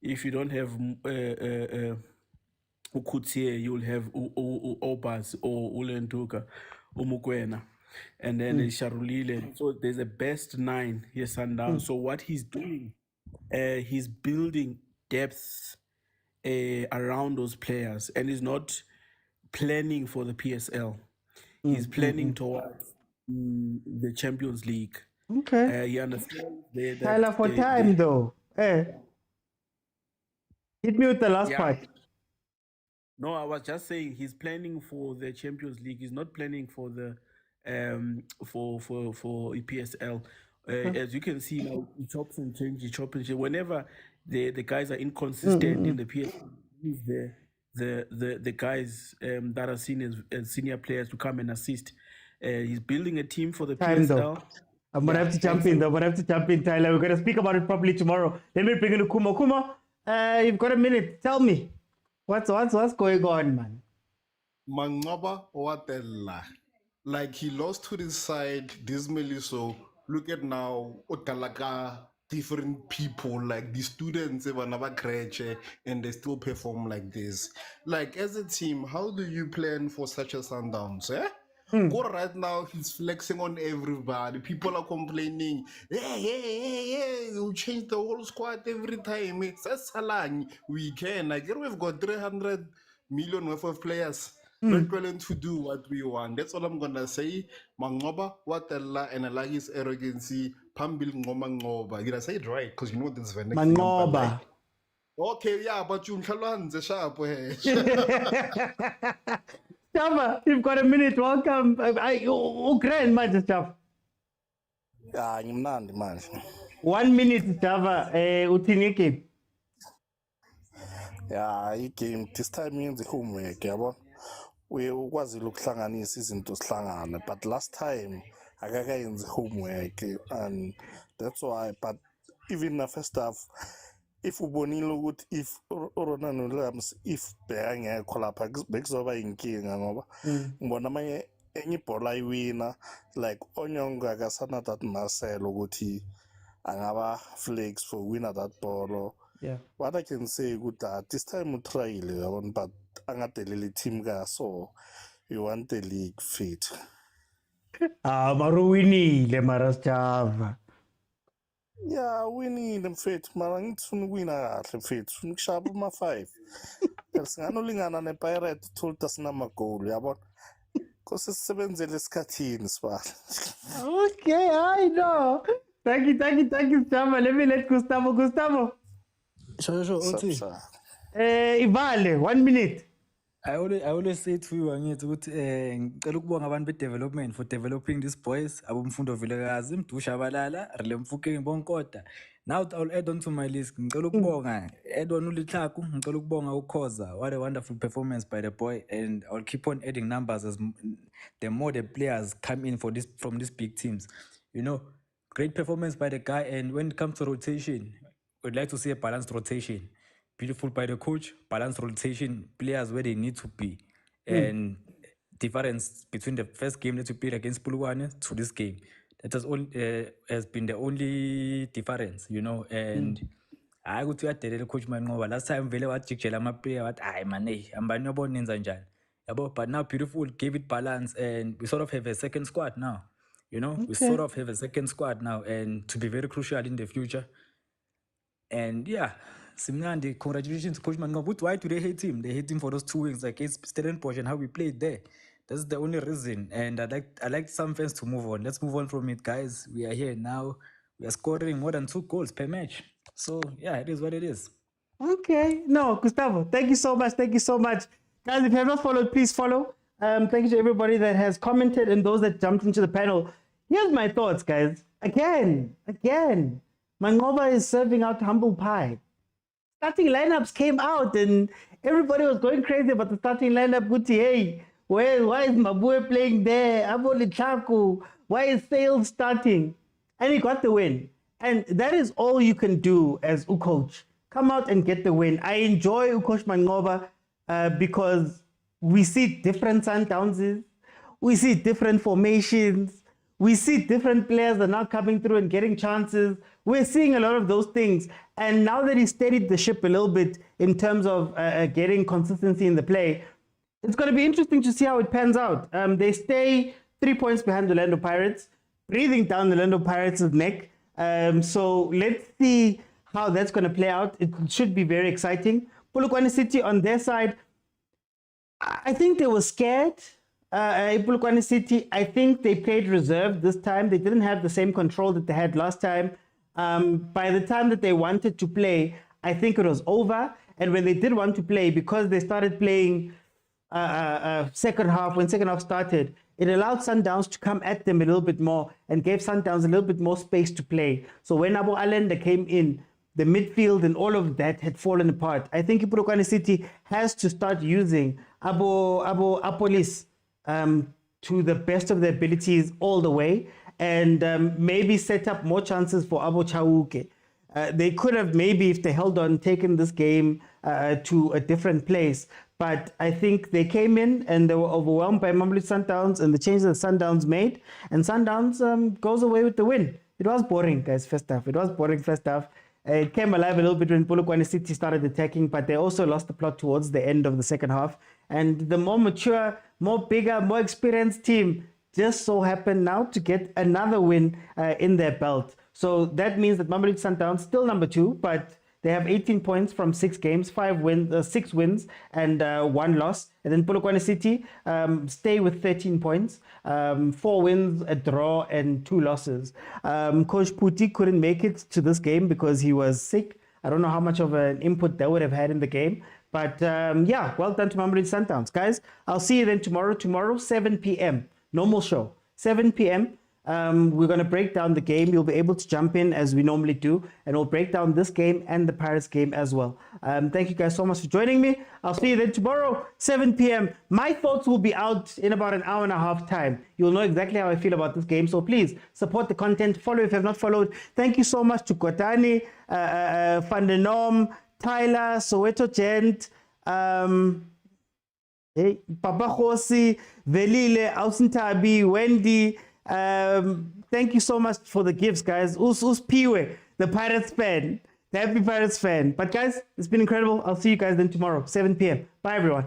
you don't have Ukutsie, you'll have Obas or Ulentuka, Mokwena, and then Sharulile. So there's a best 9 here, Sundown. So what he's doing, he's building depth around those players, and he's not planning for the PSL. He's planning towards the Champions League. Okay. You understand? Tyler, for time though. Hit me with the last part. No, I was just saying he's planning for the Champions League. He's not planning for the for EPSL. As you can see now, he chops and changes. Whenever the guys are inconsistent in the PSL, he's the guys that are seen as senior players to come and assist. He's building a team for the Time PSL. though. I'm gonna have to jump in though. I'm gonna have to jump in, Tyler. We're gonna speak about it properly tomorrow. Let me bring in Kumo. Kumo, you've got a minute. Tell me, what's going on, man? Mangoba Watella. Like he lost to this side dismally. So look at now, Otalaka, different people, like the students, and they still perform like this. Like as a team, how do you plan for such a Sundowns? Go right now, he's flexing on everybody. People are complaining, hey, you change the whole squad every time. That's Salang. We can. Like we've got 300 million worth of players. Not willing to do what we want. That's all I'm gonna say. Mangoba, Watella, and I like his arrogancy. Pambil Ngomangoba. Did I say it right? Because you know this is next thing. Mangoba. Okay, yeah, but you the sharp. Java, you've got a minute. Welcome. Grand man, Java. Yeah, ngimnandi manje. 1 minute, Java. Utinike. Yeah, i-game this time yenza homework yabo. Ukwazile ukuhlanganisa izinto sihlangane, but last time akakayenzi homework, and that's why. But even the first half, if ubonile ukuthi if Jordaan Williams if bengekho lapha bekuzoba inkinga ngoba ngibona amanye enye ibhola ayiwina, like Onyonga akasana that muscle ukuthi angaba flex for winner that ball. Yeah. What I can say good that this time we try but angadeleli team ka, so you want the league fit. Maruinile maras Java. Yeah, winning fit, mara ngifuna wina kahle fit. Ufuna ukushaba ama-5. Singanolingana ne-Pirate told sina magoli yabona. Kose sisebenzele esikhathini sibala. Okay, I know. Thank you, Java. Let me let Gustavo. Sure, Oti. Ivale, 1 minute. I always say to you, angithi ukuthi ngicela ukubonga abantu be-development for developing these boys. Abomfundo vilakazi, Mdusha Balala, Rele Mfukeng Bonkoda. Now I'll add on to my list. Ngicela ukubonga Edwin Ulithaku, ngicela ukubonga ukhoza. What a wonderful performance by the boy, and I'll keep on adding numbers as the more the players come in from these big teams. You know, great performance by the guy. And when it comes to rotation, we'd like to see a balanced rotation. Beautiful by the coach, balanced rotation, players where they need to be. And difference between the first game that we played against Polokwane to this game. That has been the only difference, you know. And I go to the coach man last time vele wajikjela amaplayer wathi hayi man hey ambani yabona nenza njani yabo, but now beautiful gave it balance and we sort of have a second squad now, you know. We sort of have a second squad now and to be very crucial in the future. And yeah, Simnandi, congratulations to Coach Mangoba. But why do they hate him? They hate him for those 2 weeks against Stellenbosch and how we played there. That's the only reason. And I like some fans to move on. Let's move on from it, guys. We are here now. We are scoring more than 2 goals per match. So yeah, it is what it is. Okay. No, Gustavo, thank you so much. Thank you so much. Guys, if you have not followed, please follow. Thank you to everybody that has commented and those that jumped into the panel. Here's my thoughts, guys. Again. Mangoba is serving out humble pie. Starting lineups came out and everybody was going crazy about the starting lineup. Guti, hey, why is Mabue playing there? Abo Lichaku, why is Sales starting? And he got the win. And that is all you can do as coach. Come out and get the win. I enjoy Coach Mangoba because we see different Sundowns, we see different formations, we see different players are now coming through and getting chances. We're seeing a lot of those things. And now that he's steadied the ship a little bit in terms of getting consistency in the play, it's going to be interesting to see how it pans out. They stay 3 points behind the Orlando Pirates, breathing down the Orlando Pirates' neck. So let's see how that's going to play out. It should be very exciting. Polokwane City on their side, I think they were scared. Polokwane City, I think they played reserved this time. They didn't have the same control that they had last time. By the time that they wanted to play, I think it was over. And when they did want to play, because they started playing second half, when second half started, it allowed Sundowns to come at them a little bit more and gave Sundowns a little bit more space to play. So when Abo Allende came in, the midfield and all of that had fallen apart. I think Polokwane City has to start using Abo Apolis to the best of their abilities all the way, and maybe set up more chances for Abo Chauke. They could have maybe, if they held on, taken this game to a different place. But I think they came in and they were overwhelmed by Mamelodi Sundowns and the changes that Sundowns made. And Sundowns goes away with the win. It was boring, guys, first half. It was boring first half. It came alive a little bit when Polokwane City started attacking, but they also lost the plot towards the end of the second half. And the more mature, more bigger, more experienced team just so happened now to get another win in their belt. So that means that Mamelodi Sundowns still number 2, but they have 18 points from 6 games, 6 wins and 1 loss. And then Polokwane City stay with 13 points, 4 wins, a draw, and 2 losses. Coach Puti couldn't make it to this game because he was sick. I don't know how much of an input they would have had in the game. But yeah, well done to Mamelodi Sundowns. Guys, I'll see you then tomorrow. Tomorrow, 7 p.m. Normal show. 7 p.m. We're going to break down the game. You'll be able to jump in as we normally do, and we'll break down this game and the Pirates game as well. Thank you guys so much for joining me. I'll see you then tomorrow, 7 p.m. My thoughts will be out in about an hour and a half time. You'll know exactly how I feel about this game. So please support the content. Follow if you have not followed. Thank you so much to Kotani, Van den Norm, Tyler, Soweto Gent, Papa Khosi, Velile, Ausintabi, Wendy. Thank you so much for the gifts, guys. Us Piwe, the Pirates fan, the happy Pirates fan. But guys, it's been incredible. I'll see you guys then tomorrow, 7 p.m. Bye, everyone.